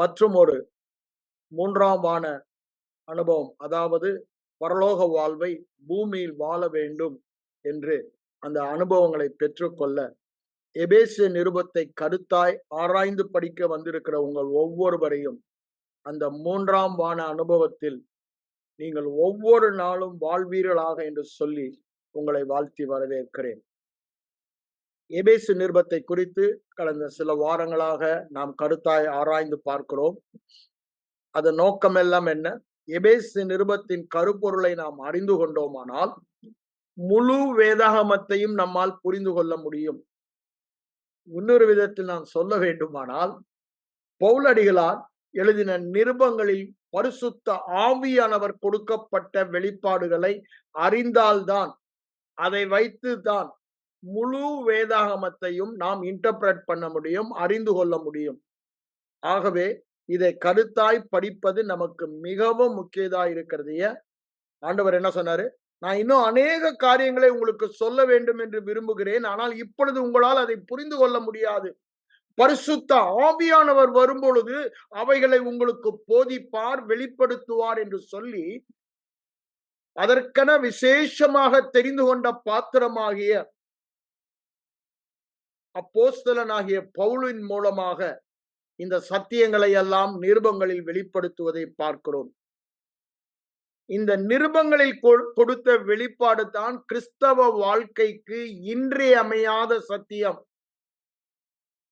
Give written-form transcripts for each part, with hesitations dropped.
மற்றும் ஒரு மூன்றாம் வான அனுபவம், அதாவது பரலோக வாழ்வை பூமியில் வாழ வேண்டும் என்று அந்த அனுபவங்களை பெற்றுக்கொள்ள எபேசு நிருபத்தை கருத்தாய் ஆராய்ந்து படிக்க வந்திருக்கிற உங்கள் ஒவ்வொருவரையும் அந்த மூன்றாம் வான அனுபவத்தில் நீங்கள் ஒவ்வொரு நாளும் வாழ்வீர்களாக என்று சொல்லி உங்களை வாழ்த்தி வரவேற்கிறேன். எபேசு நிருபத்தை குறித்து கடந்த சில வாரங்களாக நாம் கருத்தாய் ஆராய்ந்து பார்க்கிறோம். அதன் நோக்கமெல்லாம் என்ன? எபேசு நிருபத்தின் கருப்பொருளை நாம் அறிந்து கொண்டோமானால் முழு வேதாகமத்தையும் நம்மால் புரிந்து கொள்ள முடியும். இன்னொரு விதத்தில் நான் சொல்ல வேண்டுமானால், பவுலடிகளார் எழுதின நிருபங்களில் பரிசுத்த ஆவியானவர் கொடுக்கப்பட்ட வெளிப்பாடுகளை அறிந்தால்தான், அதை வைத்துதான் முழு வேதாகமத்தையும் நாம் இன்டர்பிரட் பண்ண முடியும், அறிந்து கொள்ள முடியும். ஆகவே இதை கருத்தாய் படிப்பது நமக்கு மிகவும் முக்கியதா இருக்கிறது. ஆண்டவர் என்ன சொன்னாரு? நான் இன்னும் அநேக காரியங்களை உங்களுக்கு சொல்ல வேண்டும் என்று விரும்புகிறேன், ஆனால் இப்பொழுது உங்களால் அதை புரிந்து கொள்ள முடியாது. பரிசுத்த ஆவியானவர் வரும்பொழுது அவைகளை உங்களுக்கு போதிப்பார், வெளிப்படுத்துவார் என்று சொல்லி அதற்கென விசேஷமாக தெரிந்து கொண்ட பாத்திரமாகிய அப்போஸ்தலனாகிய பவுலின் மூலமாக இந்த சத்தியங்களை எல்லாம் நிருபங்களில் வெளிப்படுத்துவதை பார்க்கிறோம். இந்த நிருபங்களில் கொடுத்த வெளிப்பாடு தான் கிறிஸ்தவ வாழ்க்கைக்கு இன்றியமையாத சத்தியம்.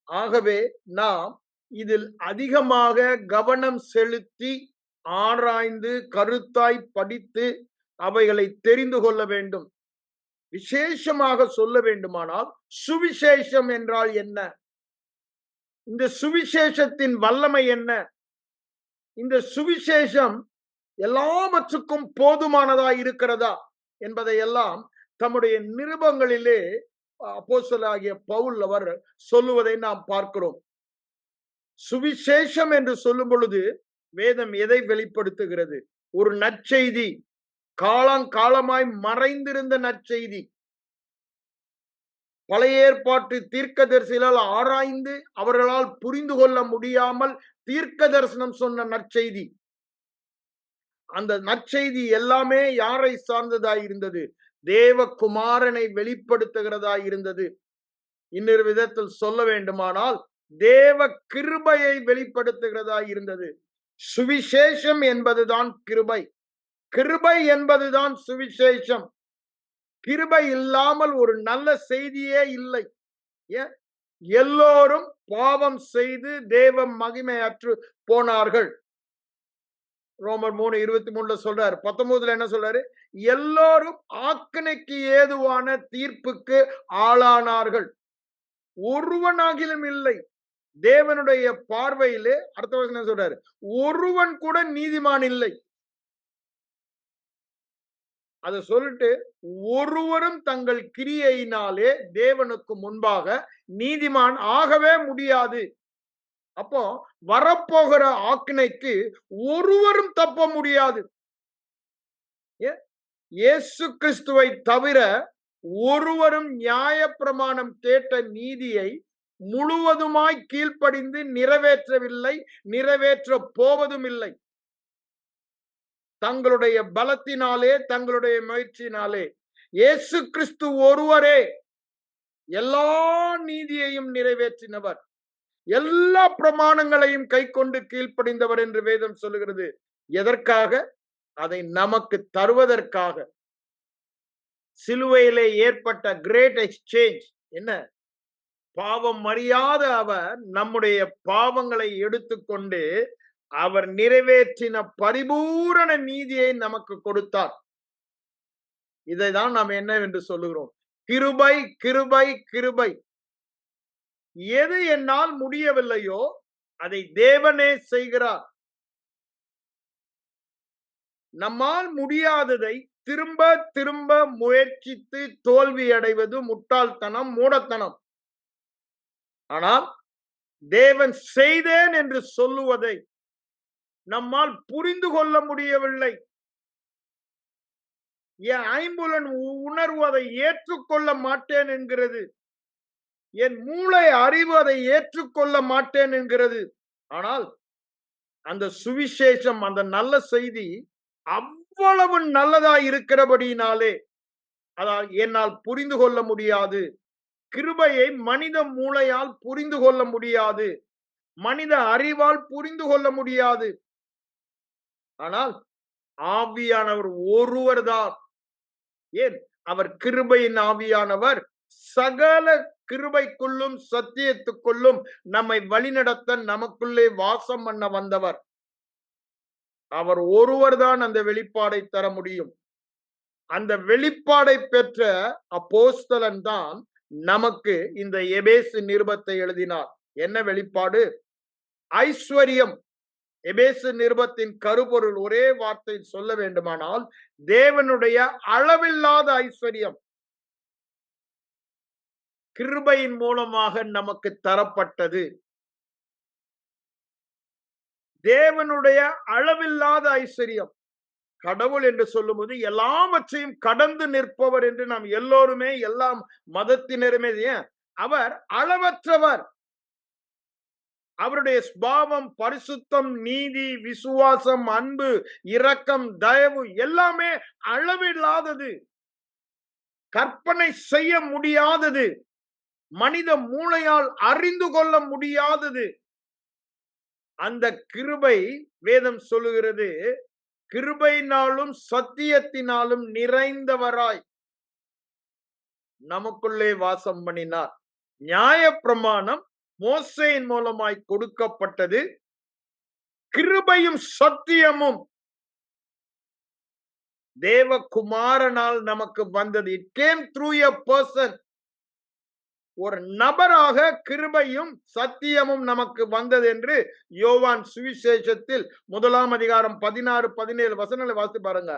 ஆகவே நாம் இதில் அதிகமாக கவனம் செலுத்தி ஆராய்ந்து கருத்தாய் படித்து அவைகளை தெரிந்து கொள்ள வேண்டும். விசேஷமாக சொல்ல வேண்டுமானால், சுவிசேஷம் என்றால் என்ன? இந்த சுவிசேஷத்தின் வல்லமை என்ன? இந்த சுவிசேஷம் எல்லாவற்றுக்கும் போதுமானதா இருக்கிறதா என்பதை எல்லாம் தம்முடைய நிருபங்களிலே அப்போஸ்தலனாகிய பவுல் அவர் சொல்லுவதை நாம் பார்க்கிறோம். சுவிசேஷம் என்று சொல்லும் பொழுது வேதம் எதை வெளிப்படுத்துகிறது? ஒரு நற்செய்தி, காலங்காலமாய் மறைந்திருந்த நற்செய்தி. பழைய ஏற்பாட்டு தீர்க்கதரிசிகளால் ஆராய்ந்து அவர்களால் புரிந்து கொள்ள முடியாமல் தீர்க்க தரிசனம் சொன்ன நற்செய்தி. அந்த நற்செய்தி எல்லாமே யாரை சார்ந்ததாய் இருந்தது? தேவகுமாரனை வெளிப்படுத்துகிறதாய் இருந்தது. இன்னொரு விதத்தில் சொல்ல வேண்டுமானால், தேவ கிருபையை வெளிப்படுத்துகிறதாய் இருந்தது. சுவிசேஷம் என்பதுதான் கிருபை, கிருபை என்பதுதான் சுவிசேஷம். கிருபை இல்லாமல் ஒரு நல்ல செய்தியே இல்லை. எல்லோரும் பாவம் செய்து தேவ மகிமையற்று போனார்கள். ரோமர் 3:23 சொல்றாரு. 19 என்ன சொல்றாரு? எல்லோரும் ஆக்கினைக்கு ஏதுவான தீர்ப்புக்கு ஆளானார்கள், ஒருவனாகிலும் இல்லை. தேவனுடைய பார்வையிலே அடுத்த வசனம் சொல்றாரு, ஒருவன் கூட நீதிமான் இல்லை. அதை சொல்லிட்டு, ஒருவரும் தங்கள் கிரியையினாலே தேவனுக்கு முன்பாக நீதிமான் ஆகவே முடியாது. அப்போ வரப்போகிற ஆக்கினைக்கு ஒருவரும் தப்ப முடியாது. இயேசு கிறிஸ்துவை தவிர ஒருவரும் நியாயப்பிரமாணம் கேட்ட நீதியை முழுவதுமாய் கீழ்ப்படிந்து நிறைவேற்றவில்லை, நிறைவேற்ற போவதும் இல்லை. தங்களுடைய பலத்தினாலே, தங்களுடைய முயற்சியினாலே. இயேசு கிறிஸ்து ஒருவரே எல்லா நீதியையும் நிறைவேற்றினவர், எல்லா பிரமாணங்களையும் கை கொண்டு கீழ்ப்படிந்தவர் என்று வேதம் சொல்லுகிறது. எதற்காக? அதை நமக்கு தருவதற்காக. சிலுவையிலே ஏற்பட்ட கிரேட் எக்ஸ்சேஞ்ச் என்ன? பாவம் அறியாத அவர் நம்முடைய பாவங்களை எடுத்துக்கொண்டு அவர் நிறைவேற்றின பரிபூரண நீதியை நமக்கு கொடுத்தார். இதைதான் நாம் என்னவென்று சொல்லுகிறோம்? கிருபை, கிருபை, கிருபை. எது என்னால் முடியவில்லையோ அதை தேவனே செய்கிறார். நம்மால் முடியாததை திரும்ப திரும்ப முயற்சித்து தோல்வி அடைவது முட்டாள்தனம், மூடத்தனம். ஆனால் தேவன் செய்தேன் என்று சொல்லுவதை நம்மால் புரிந்து கொள்ள முடியவில்லை. என் ஐம்புலன் உணர்வு அதை ஏற்றுக்கொள்ள மாட்டேன் என்கிறது. என் மூளை அறிவு அதை ஏற்றுக்கொள்ள மாட்டேன் என்கிறது. ஆனால் அந்த சுவிசேஷம், அந்த நல்ல செய்தி அவ்வளவு நல்லதா இருக்கிறபடியினாலே அதாவது என்னால் புரிந்து கொள்ள முடியாது. கிருபையை மனித மூளையால் புரிந்து கொள்ள முடியாது. மனித அறிவால் புரிந்து கொள்ள முடியாது. ஆனால் ஆவியானவர் ஒருவர் தான். ஏன்? அவர் கிருபையின் ஆவியானவர். சகல கிருபைக்குள்ளும் சத்தியத்துக்குள்ளும் நம்மை வழிநடத்த நமக்குள்ளே வாசம் பண்ண வந்தவர். அவர் ஒருவர் தான் அந்த வெளிப்பாடை தர முடியும். அந்த வெளிப்பாடை பெற்ற அப்போஸ்தலன் தான் நமக்கு இந்த எபேசு நிருபத்தை எழுதினார். என்ன வெளிப்பாடு? ஐஸ்வர்யம். எபேசு நிருபத்தின் கருப்பொருள் ஒரே வார்த்தையில் சொல்ல வேண்டுமானால் தேவனுடைய அளவில்லாத ஐஸ்வர்யம் கிருபையின் மூலமாக நமக்கு தரப்பட்டது. தேவனுடைய அளவில்லாத ஐஸ்வர்யம். கடவுள் என்று சொல்லும்போது எல்லாவற்றையும் கடந்து நிற்பவர் என்று நாம் எல்லோருமே, எல்லா மதத்தினருமே, அவர் அளவற்றவர். அவருடைய சுபாவம், பரிசுத்தம், நீதி, விசுவாசம், அன்பு, இரக்கம், தயவு எல்லாமே அளவில்லாதது, கற்பனை செய்ய முடியாதது, மனித மூளையால் அறிந்து கொள்ள முடியாதது. அந்த கிருபை வேதம் சொல்லுகிறது, கிருபையினாலும் சத்தியத்தினாலும் நிறைந்தவராய் நமக்குள்ளே வாசம் பண்ணினார். நியாயப்பிரமாணம் மோசேயின் மூலமாய் கொடுக்கப்பட்டது. கிருபையும் சத்தியமும் தேவகுமாரனால் நமக்கு வந்தது. It came through a person. ஒரு நபராக கிருபையும் சத்தியமும் நமக்கு வந்தது என்று யோவான் சுவிசேஷத்தில் 1 அதிகாரம் 16, 17 வசனங்களை வாசித்து பாருங்க.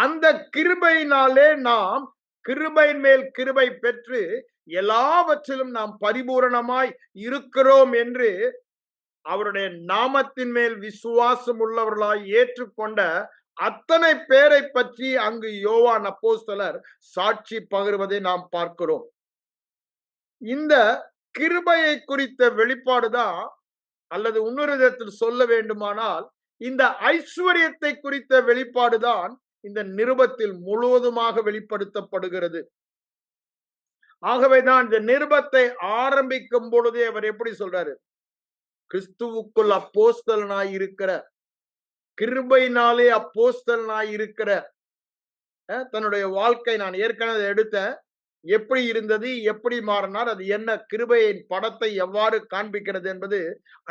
அந்த கிருபையினாலே நாம் கிருபையின் மேல் கிருபை பெற்று எல்லாவற்றிலும் நாம் பரிபூரணமாய் இருக்கிறோம் என்று அவருடைய நாமத்தின் மேல் விசுவாசம் உள்ளவர்களாய் ஏற்றுக்கொண்ட அத்தனை பேரை பற்றி அங்கு யோவான் அப்போஸ்தலர் சாட்சி பகிர்வதை நாம் பார்க்கிறோம். இந்த கிருபையை குறித்த வெளிப்பாடுதான், அல்லது இன்னொரு விதத்தில் சொல்ல வேண்டுமானால் இந்த ஐஸ்வர்யத்தை குறித்த வெளிப்பாடுதான் இந்த நிருபத்தில் முழுவதுமாக வெளிப்படுத்தப்படுகிறது. ஆகவேதான் இந்த நிருபத்தை ஆரம்பிக்கும் பொழுதே அவர் எப்படி சொல்றாரு? கிறிஸ்துவுக்குள் அப்போஸ்தலனாய் இருக்கிற, கிருபையினாலே அப்போஸ்தலனாய் இருக்கிற, தன்னுடைய வாழ்க்கை நான் ஏற்கனவே எடுத்தேன், எப்படி இருந்தது, எப்படி மாறினார், அது என்ன, கிருபையின் படத்தை எவ்வாறு காண்பிக்கிறது என்பது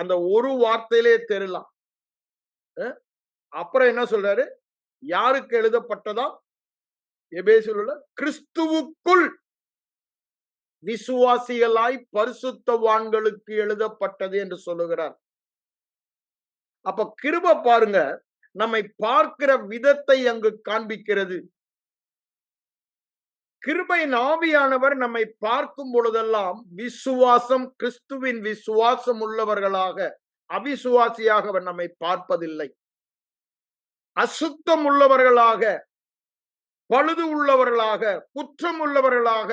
அந்த ஒரு வார்த்தையிலே தெரியலாம். அப்புறம் என்ன சொல்றாரு? யாருக்கு எழுதப்பட்டதா? எபேசில் உள்ள கிறிஸ்துவுக்குள் விசுவாசிகளாய் பரிசுத்தவான்களுக்கு எழுதப்பட்டது என்று சொல்லுகிறார். அப்ப கிருபை பாருங்க, நம்மை பார்க்கிற விதத்தை அங்கு காண்பிக்கிறது. கிருபையின் ஆவியானவர் நம்மை பார்க்கும் பொழுதெல்லாம் விசுவாசம், கிறிஸ்துவின் விசுவாசம் உள்ளவர்களாக, அவிசுவாசியாக அவர் நம்மை பார்ப்பதில்லை. அசுத்தம் உள்ளவர்களாக, பழுது உள்ளவர்களாக, குற்றம் உள்ளவர்களாக,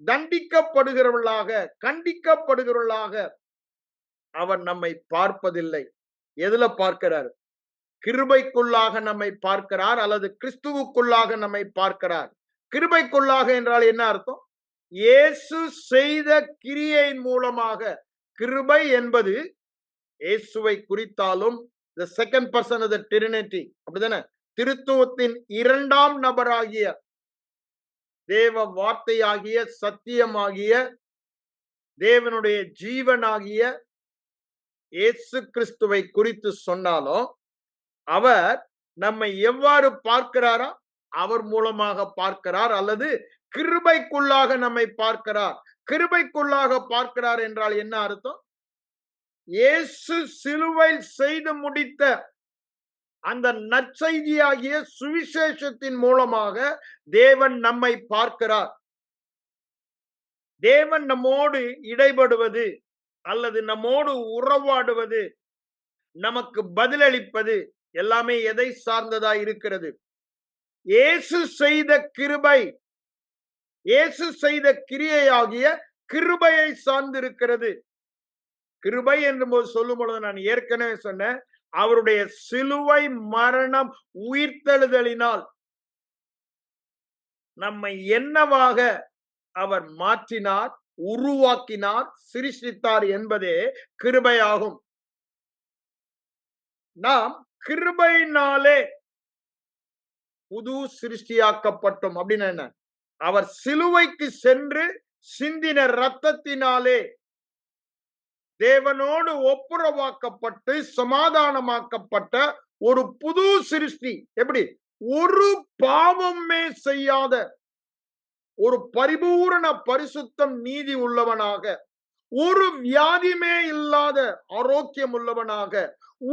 தண்டிக்கப்படுகிறவர்களாக, கண்டிக்கப்படுகிறவர்களாக அவர் நம்மை பார்ப்பதில்லை. எதுல பார்க்கிறார்? கிருபைக்குள்ளாக நம்மை பார்க்கிறார், அல்லது கிறிஸ்துவுக்குள்ளாக நம்மை பார்க்கிறார். கிருபைக்குள்ளாக என்றால் என்ன அர்த்தம்? இயேசு செய்த கிரியையின் மூலமாக. கிருபை என்பது இயேசுவை குறித்தாலும் the second person of the Trinity, அப்படிதானே? திருத்துவத்தின் இரண்டாம் நபராகிய தேவ வார்த்தையாகிய, சத்தியமாகிய, தேவனுடைய ஜீவனாகிய இயேசு கிறிஸ்துவை குறித்து சொன்னாலும் அவர் நம்மை எவ்வாறு பார்க்கிறாரா? அவர் மூலமாக பார்க்கிறார், அல்லது கிருபைக்குள்ளாக நம்மை பார்க்கிறார். கிருபைக்குள்ளாக பார்க்கிறார் என்றால் என்ன அர்த்தம்? இயேசு சிலுவையில் செய்து முடித்த அந்த நற்செய்தியாகிய சுவிசேஷத்தின் மூலமாக தேவன் நம்மை பார்க்கிறார். தேவன் நம்மோடு இடைபடுவது, அல்லது நம்மோடு உறவாடுவது, நமக்கு பதிலளிப்பது எல்லாமே எதை சார்ந்ததா இருக்கிறது? இயேசு செய்த கிருபை, இயேசு செய்த கிரியையாகிய கிருபையை சார்ந்திருக்கிறது. கிருபை என்று சொல்லும் பொழுது நான் ஏற்கனவே சொன்னேன், அவருடைய சிலுவை மரணம் உயிர்த்தெழுதலினால் நம்மை என்னவாக அவர் மாற்றினார், உருவாக்கினார், சிருஷ்டித்தார் என்பதே கிருபையாகும். நாம் கிருபையினாலே புது சிருஷ்டியாக்கப்பட்டோம். அப்படின்னா என்ன? அவர் சிலுவைக்கு சென்று சிந்தின இரத்தத்தினாலே தேவனோடு ஒப்புரவாக்கப்பட்டு சமாதானமாக்கப்பட்ட ஒரு புது சிருஷ்டி. எப்படி? ஒரு பாவமே செய்யாத ஒரு பரிபூரண பரிசுத்தம் நீதி உள்ளவனாக, ஒரு வியாதியுமே இல்லாத ஆரோக்கியம் உள்ளவனாக,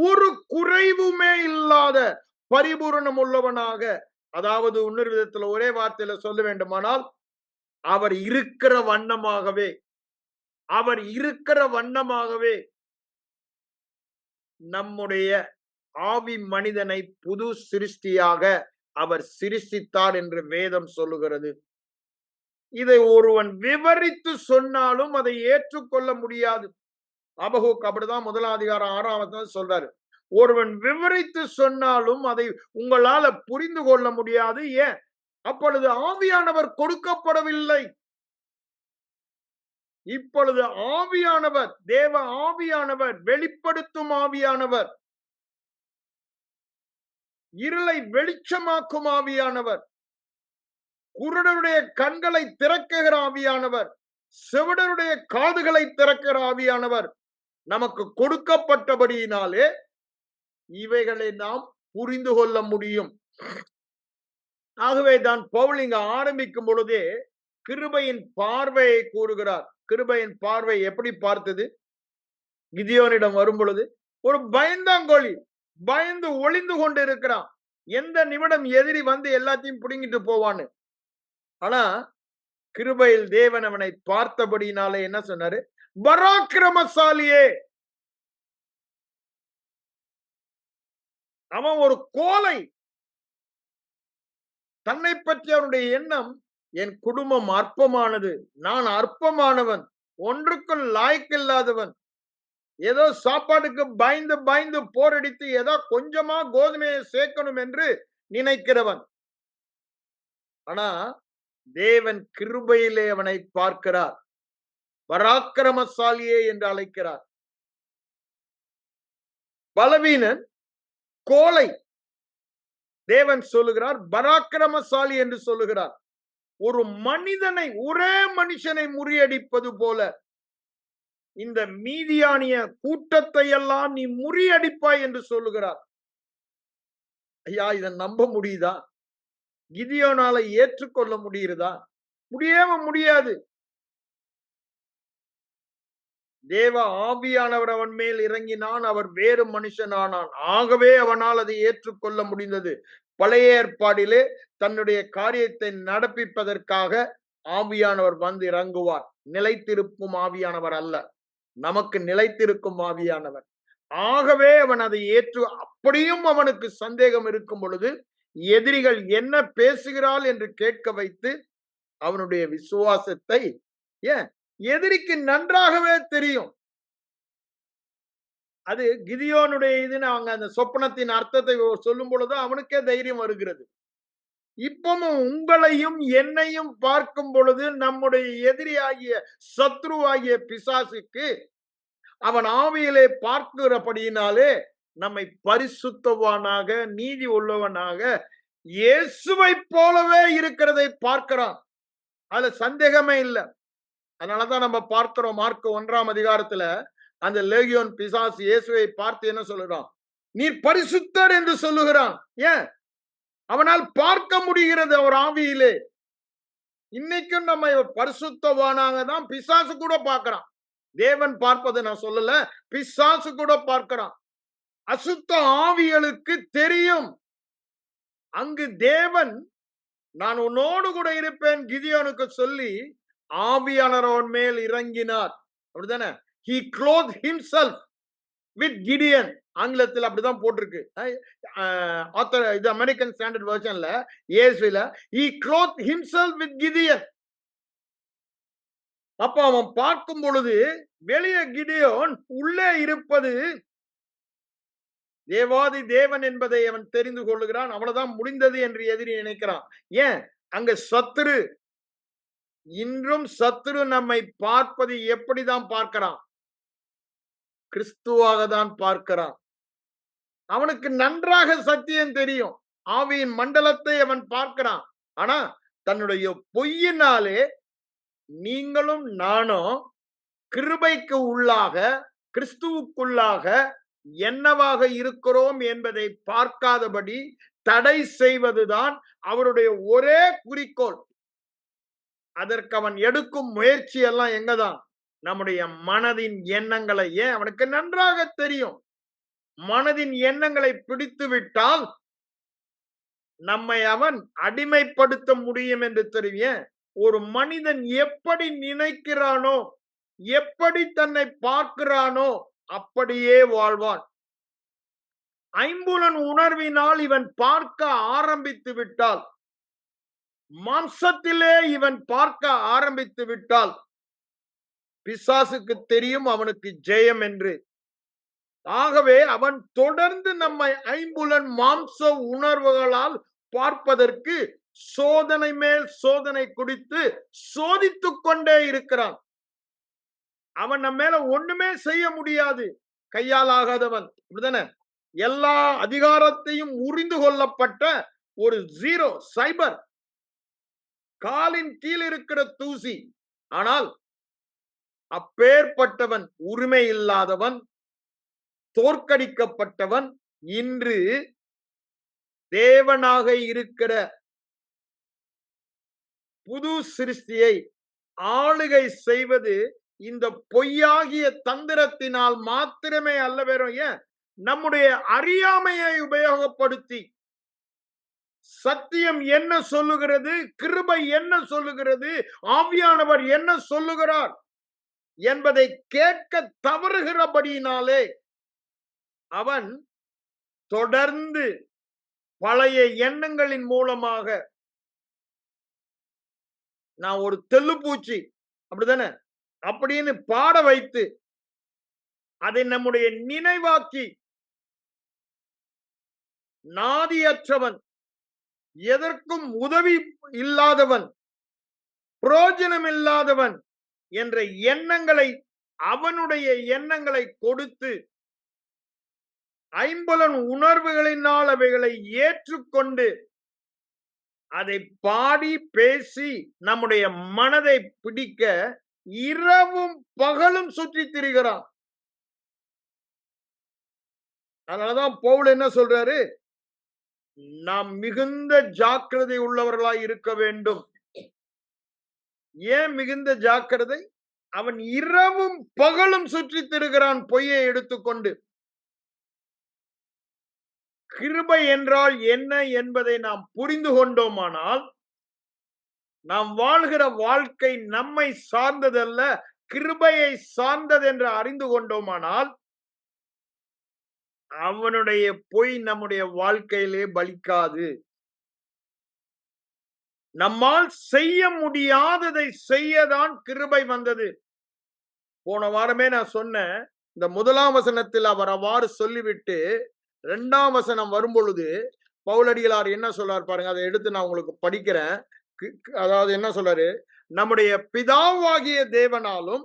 ஒரு குறைவுமே இல்லாத பரிபூரணம் உள்ளவனாக, அதாவது இன்னொரு விதத்துல ஒரே வார்த்தையில சொல்ல வேண்டுமானால் அவர் இருக்கிற வண்ணமாகவே, அவர் இருக்கிற வண்ணமாகவே நம்முடைய ஆவி மனிதனை புது சிருஷ்டியாக அவர் சிருஷ்டித்தார் என்று வேதம் சொல்லுகிறது. இதை ஒருவன் விவரித்து சொன்னாலும் அதை ஏற்றுக்கொள்ள முடியாது. ஆபகுக் அப்படிதான் 1 அதிகாரம் 6 சொல்றாரு. ஒருவன் விவரித்து சொன்னாலும் அதை உங்களால புரிந்து கொள்ள முடியாது. ஏன்? அப்பொழுது ஆவியானவர் கொடுக்கப்படவில்லை. இப்பொழுது ஆவியானவர், தேவ ஆவியானவர், வெளிப்படுத்தும் ஆவியானவர், இருளை வெளிச்சமாக்கும் ஆவியானவர், குருடருடைய கண்களை திறக்குகிற ஆவியானவர், செவிடருடைய காதுகளை திறக்கிற ஆவியானவர் நமக்கு கொடுக்கப்பட்டபடியினாலே இவைகளை நாம் புரிந்து கொள்ள முடியும். ஆகவே தான் பவுல் இங்க ஆரம்பிக்கும் பொழுதே கிருபையின் பார்வையை கூறுகிறார். கிருபையின் பார்வை எப்படி பார்த்தது? கிதியோனிடம் வரும் பொழுது ஒரு பயந்தாங்கோழி, பயந்து ஒளிந்து கொண்டு இருக்கிறான். எந்த நிமிடம் எதிரி வந்து எல்லாத்தையும் புடுங்கிட்டு போவான்னு. ஆனா கிருபையில் தேவன் அவனை பார்த்தபடினாலே என்ன சொன்னாரு? பராக்கிரமசாலியே. அவன் ஒரு கோலை. தன்னை பற்றி அவனுடைய எண்ணம், என் குடும்பம் அற்பமானது, நான் அற்பமானவன், ஒன்றுக்கும் லாய்க்கில்லாதவன், ஏதோ சாப்பாட்டுக்கு பயந்து பயந்து போரடித்து ஏதோ கொஞ்சமா கோதுமையை சேர்க்கணும் என்று நினைக்கிறவன். ஆனா தேவன் கிருபையிலே அவனை பார்க்கிறார். பராக்கிரமசாலியே என்று அழைக்கிறார். பலவீனன், கோலை தேவன் சொல்லுகிறார், பராக்கிரமசாலி என்று சொல்லுகிறார். ஒரு மனிதனை, ஒரே மனுஷனை முறியடிப்பது போல இந்த மீதியானிய கூட்டத்தை எல்லாம் நீ முறியடிப்பாய் என்று சொல்லுகிறார். ஐயா, இதை நம்ப முடியுதா? கிதியோனால ஏற்றுக்கொள்ள முடியுதா? முடியாது. தேவ ஆவியானவர் அவன் மேல் இறங்கினான். அவர் வேறு மனுஷனானான். ஆகவே அவனால் அதை ஏற்றுக்கொள்ள முடிந்தது. பழைய ஏற்பாடிலே தன்னுடைய காரியத்தை நடப்பிப்பதற்காக ஆவியானவர் வந்து இறங்குவார். நிலைத்திருக்கும் ஆவியானவர் அல்ல, நமக்கு நிலைத்திருக்கும் ஆவியானவர். ஆகவே அவன் அதை ஏற்று, அப்படியும் அவனுக்கு சந்தேகம் இருக்கும் பொழுது எதிரிகள் என்ன பேசுகிறாள் என்று கேட்க வைத்து அவனுடைய விசுவாசத்தை, ஏன் எதிரிக்கு நன்றாகவே தெரியும். அது கிதியோனுடைய இதுன்னு அவங்க அந்த சொப்பனத்தின் அர்த்தத்தை சொல்லும் பொழுது அவனுக்கே தைரியம் வருகிறது. இப்பவும் உங்களையும் என்னையும் பார்க்கும் பொழுது நம்முடைய எதிரியாகிய சத்ருவாகிய பிசாசுக்கு அவன் ஆவியிலே பார்க்கிறபடியினாலே நம்மை பரிசுத்தவானாக, நீதி உள்ளவனாக, இயேசுவை போலவே இருக்கிறதை பார்க்கிறான். அதுல சந்தேகமே இல்லை. அதனாலதான் நம்ம பார்க்கிறோம் மார்க் 1 அதிகாரத்துல அந்த லேகியோன் பிசாசு இயேசுவை பார்த்து என்ன சொல்லுறான்? நீர் பரிசுத்தர் என்று சொல்லுகிறான். ஏன்? அவனால் பார்க்க முடிகிறது அவர் ஆவியிலே. இன்னைக்கும் நம்ம பரிசுத்தவானாக தான் பிசாசு கூட பார்க்கிறான். தேவன் பார்ப்பதை நான் சொல்லல, பிசாசு கூட பார்க்கிறான். அசுத்த ஆவிகளுக்கு தெரியும். அங்கு தேவன் நான் உன்னோடு கூட இருப்பேன் கிதியோனுக்கு சொல்லி ஆவியானவர் அவன் மேல் இறங்கினார். அப்படிதானே? he clothed himself with Gideon. ஆங்கிலத்தில் அப்படிதான் போட்டிருக்கு. இது அமெரிக்கன் ஸ்டாண்டர்ட் வெர்ஷன்ல இயேசுல he clothed himself with Gideon. அப்ப அவன் பார்க்கும் பொழுது வெளியே கிடியோன், உள்ளே இருப்பது தேவாதி தேவன் என்பதை அவன் தெரிந்து கொள்ளுகிறான். அவ்வளவுதான் முடிந்தது என்று எதிரி நினைக்கிறான். ஏன்? அங்க சத்துரு, இன்றும் சத்துரு நம்மை பார்ப்பது எப்படிதான் பார்க்கிறான்? கிறிஸ்துவாக தான் பார்க்கிறான். அவனுக்கு நன்றாக சத்தியம் தெரியும். ஆவியின் மண்டலத்தை அவன் பார்க்கிறான். ஆனா தன்னுடைய பொய்யினாலே நீங்களும் நானும் கிருபைக்கு உள்ளாக, கிறிஸ்துவுக்குள்ளாக என்னவாக இருக்கிறோம் என்பதை பார்க்காதபடி தடை செய்வதுதான் அவருடைய ஒரே குறிக்கோள். அதற்கு அவன் எடுக்கும் முயற்சி எல்லாம் எங்கதான்? நம்முடைய மனதின் எண்ணங்களை. ஏன்? அவனுக்கு நன்றாக தெரியும், மனதின் எண்ணங்களை பிடித்து விட்டால் நம்மை அவன் அடிமைப்படுத்த முடியும் என்று தெரியும். ஒரு மனிதன் எப்படி நினைக்கிறானோ, எப்படி தன்னை பார்க்கிறானோ அப்படியே வாழ்வான். ஐம்புலன் உணர்வினால் இவன் பார்க்க ஆரம்பித்து விட்டால், மாம்சத்திலே இவன் பார்க்க ஆரம்பித்து விட்டால், பிசாசுக்கு தெரியும் அவனுக்கு ஜெயம் என்று. ஆகவே அவன் தொடர்ந்து நம்மை ஐம்புலன் மாம்ச உணர்வுகளால் பார்ப்பதற்கு சோதனை மேல் சோதனை குடித்து சோதித்துக் கொண்டே இருக்கிறான். அவன் நம்ம மேல ஒண்ணுமே செய்ய முடியாது, கையால் ஆகாதவன். அப்படிதானே? எல்லா அதிகாரத்தையும் உறிந்து கொள்ளப்பட்ட ஒரு ஜீரோ, சைபர், காலின் கீழ் இருக்கிற தூசி. ஆனால் அப்பேற்பட்டவன், உரிமை இல்லாதவன், தோற்கடிக்கப்பட்டவன், இன்று தேவனாக இருக்கிற புது சிருஷ்டியை ஆளுகை செய்வது இந்த பொய்யாகிய தந்திரத்தினால் மாத்திரமே அல்ல. வேறும் ஏன்? நம்முடைய அறியாமையை உபயோகப்படுத்தி சத்தியம் என்ன சொல்லுகிறது, கிருபை என்ன சொல்லுகிறது, ஆவியானவர் என்ன சொல்லுகிறார் என்பதை கேட்க தவறுகிறபடியினாலே அவன் தொடர்ந்து பழைய எண்ணங்களின் மூலமாக, நான் ஒரு தெல்லுப்பூச்சி அப்படிதானே அப்படின்னு பாட வைத்து அதை நம்முடைய நினைவாக்கி, நாதியற்றவன், எதற்கும் உதவி இல்லாதவன், பிரயோஜனம் இல்லாதவன் என்ற எண்ணங்களை, அவனுடைய எண்ணங்களை கொடுத்து ஐம்புலன் உணர்வுகளினால் அவைகளை ஏற்றுக்கொண்டு அதை பாடி பேசி நம்முடைய மனதை பிடிக்க இரவும் பகலும் சுற்றி திரிகிறான். அதனாலதான் பவுல் என்ன சொல்றாரு? நாம் மிகுந்த ஜாக்கிரதை உள்ளவர்களாய் இருக்க வேண்டும். ஏன் மிகுந்த ஜாக்கிரதை? அவன் இரவும் பகலும் சுற்றி திரிகிறான் பொய்யை எடுத்துக்கொண்டு. கிருபை என்றால் என்ன என்பதை நாம் புரிந்து கொண்டோமானால், நாம் வாழ்கிற வாழ்க்கை நம்மை சார்ந்ததல்ல, கிருபையை சார்ந்தது என்று அறிந்து கொண்டோமானால், அவனுடைய பொய் நம்முடைய வாழ்க்கையிலே பலிக்காது. நம்மால் செய்ய முடியாததை செய்யதான் கிருபை வந்தது. போன வாரமே நான் சொன்னேன், இந்த முதலாம் வசனத்தில் அவர் அவ்வாறு சொல்லிவிட்டு 2ஆம் வசனம் வரும் பொழுது பவுலடிகளார் என்ன சொல்றார் பாருங்க. அதை எடுத்து நான் உங்களுக்கு படிக்கிறேன். அதாவது என்ன சொல்றாரு? நம்முடைய பிதாவாகிய தேவனாலும்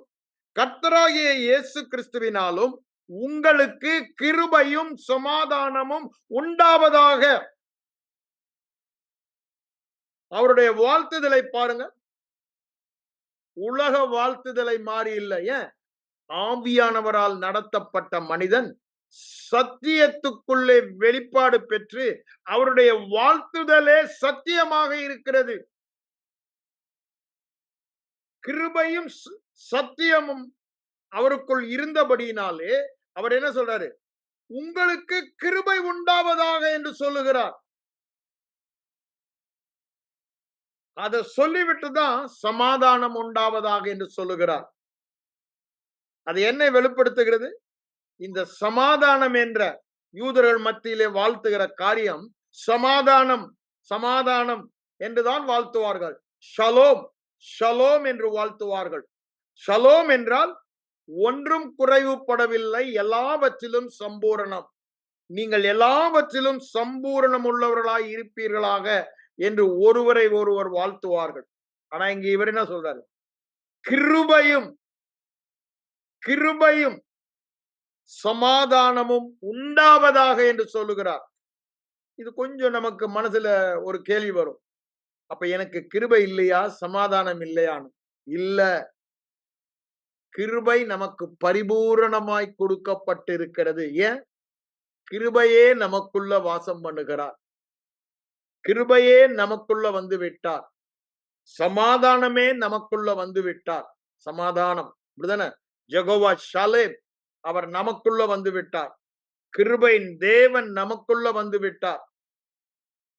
கர்த்தராகிய இயேசு கிறிஸ்துவினாலும் உங்களுக்கு கிருபையும் சமாதானமும் உண்டாவதாக. அவருடைய வாழ்த்துதலை பாருங்க. உலக வாழ்த்துதலை மாறி இல்லை. ஏன்? ஆவியானவரால் நடத்தப்பட்ட மனிதன் சத்தியத்துக்குள்ளே வெளிப்பாடு பெற்று அவருடைய வாழ்த்துதலே சத்தியமாக இருக்கிறது. கிருபையும் சத்தியமும் அவருக்குள் இருந்தபடியினாலே அவர் என்ன சொல்றாரு? உங்களுக்கு கிருபை உண்டாவதாக என்று சொல்லுகிறார். அதை சொல்லிவிட்டுதான் சமாதானம் உண்டாவதாக என்று சொல்லுகிறார். அது என்ன வெளிப்படுத்துகிறது? இந்த சமாதானம் என்ற யூதர்கள் மத்தியிலே வாழ்த்துகிற காரியம் சமாதானம், சமாதானம் என்றுதான் வாழ்த்துவார்கள். ஷலோம், ஷலோம் என்று வாழ்த்துவார்கள். ஷலோம் என்றால் ஒன்றும் குறைவுபடவில்லை, எல்லாவற்றிலும் சம்பூரணம். நீங்கள் எல்லாவற்றிலும் சம்பூரணம் உள்ளவர்களாய் இருப்பீர்களாக என்று ஒருவரை ஒருவர் வாழ்த்துவார்கள். ஆனா இங்க இவர் என்ன சொல்றாரு? கிருபையும் கிருபையும் சமாதானமும் உண்டாவதாக என்று சொல்லுகிறார். இது கொஞ்சம் நமக்கு மனசுல ஒரு கேள்வி வரும். அப்ப எனக்கு கிருபை இல்லையா, சமாதானம் இல்லையான்னு? இல்ல, கிருபை நமக்கு பரிபூரணமாய் கொடுக்கப்பட்டிருக்கிறது. ஏன்? கிருபையே நமக்குள்ள வாசம் பண்ணுகிறார். கிருபையே நமக்குள்ள வந்து விட்டார். சமாதானமே நமக்குள்ள வந்து விட்டார். சமாதானம் அப்படிதானே? ஜெகோவா ஷாலேம் அவர் நமக்குள்ள வந்து விட்டார். கிருபையின் தேவன் நமக்குள்ள வந்து விட்டார்.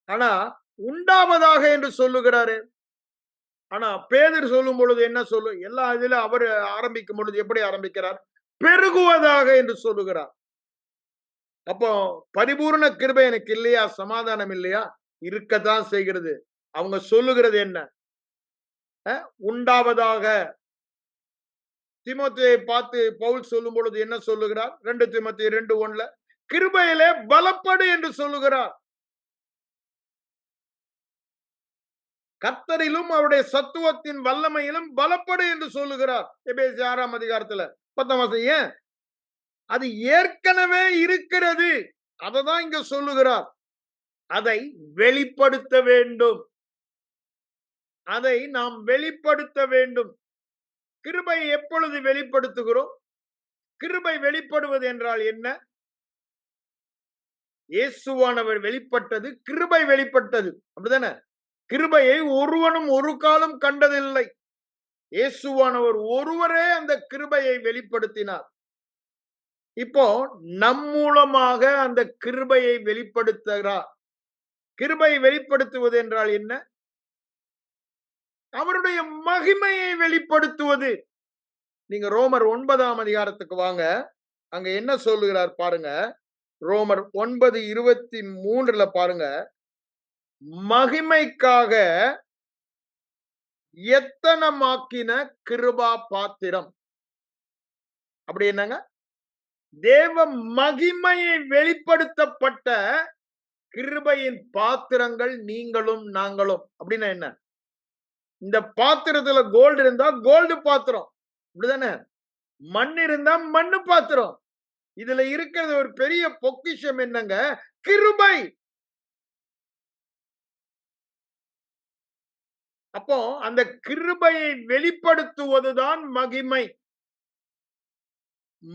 ஆனா உண்டாவதாக என்று சொல்லுகிறாரு. ஆனா பேதுரு சொல்லும் பொழுது என்ன சொல்லு? எல்லா இதுல அவர் ஆரம்பிக்கும் பொழுது எப்படி ஆரம்பிக்கிறார்? பெருகுவதாக என்று சொல்லுகிறார். அப்போ பரிபூர்ண கிருபை எனக்கு இல்லையா, சமாதானம் இல்லையா? இருக்கத்தான் செய்கிறது. அவங்க சொல்லுகிறது என்ன? உண்டாவதாக. தீமோத்தேயுவை பார்த்து பவுல் சொல்லும் பொழுது என்ன சொல்லுகிறார்? 2 தீமோத்தேயு 2:1 கிருபையிலே பலப்படு என்று சொல்லுகிறார். கர்த்தரிலும் அவருடைய சத்துவத்தின் வல்லமையிலும் பலப்படு என்று சொல்லுகிறார். எபேசியர் 6ஆம் அதிகாரத்துல 10ஆம் வசனம். ஏன்? அது ஏற்கனவே இருக்கிறது. அததான் இங்க சொல்லுகிறார். அதை வெளிப்படுத்த வேண்டும். அதை நாம் வெளிப்படுத்த வேண்டும். கிருபை எப்பொழுது வெளிப்படுத்துகிறோம்? கிருபை வெளிப்படுவது என்றால் என்ன? இயேசுவானவர் வெளிப்பட்டது, கிருபை வெளிப்பட்டது. அப்படிதானே? கிருபையை ஒருவனும் ஒரு காலம் கண்டதில்லை. இயேசுவானவர் ஒருவரே அந்த கிருபையை வெளிப்படுத்தினார். இப்போ நம் மூலமாக அந்த கிருபையை வெளிப்படுத்துகிறார். கிருபை வெளிப்படுத்துவது என்றால் என்ன? அவருடைய மகிமையை வெளிப்படுத்துவது. நீங்க ரோமர் 9ஆம் அதிகாரத்துக்கு வாங்க. அங்க என்ன சொல்லுகிறார் பாருங்க. ரோமர் 9:23 பாருங்க. மகிமைக்காக எத்தனமாக்கின கிருபா பாத்திரம். அப்படி என்னங்க? தேவ மகிமையை வெளிப்படுத்தப்பட்ட கிருபையின் பாத்திரங்கள் நீங்களும் நாங்களும். அப்படின்னா என்ன? இந்த பாத்திரத்துல கோல்டு இருந்தா கோல்டு பாத்திரம். அப்படிதானே? மண் இருந்தா மண்ணு பாத்திரம். இதுல இருக்கிறது ஒரு பெரிய பொக்கிஷம் என்னங்க? கிருபை. அப்போ அந்த கிருபையை வெளிப்படுத்துவதுதான் மகிமை.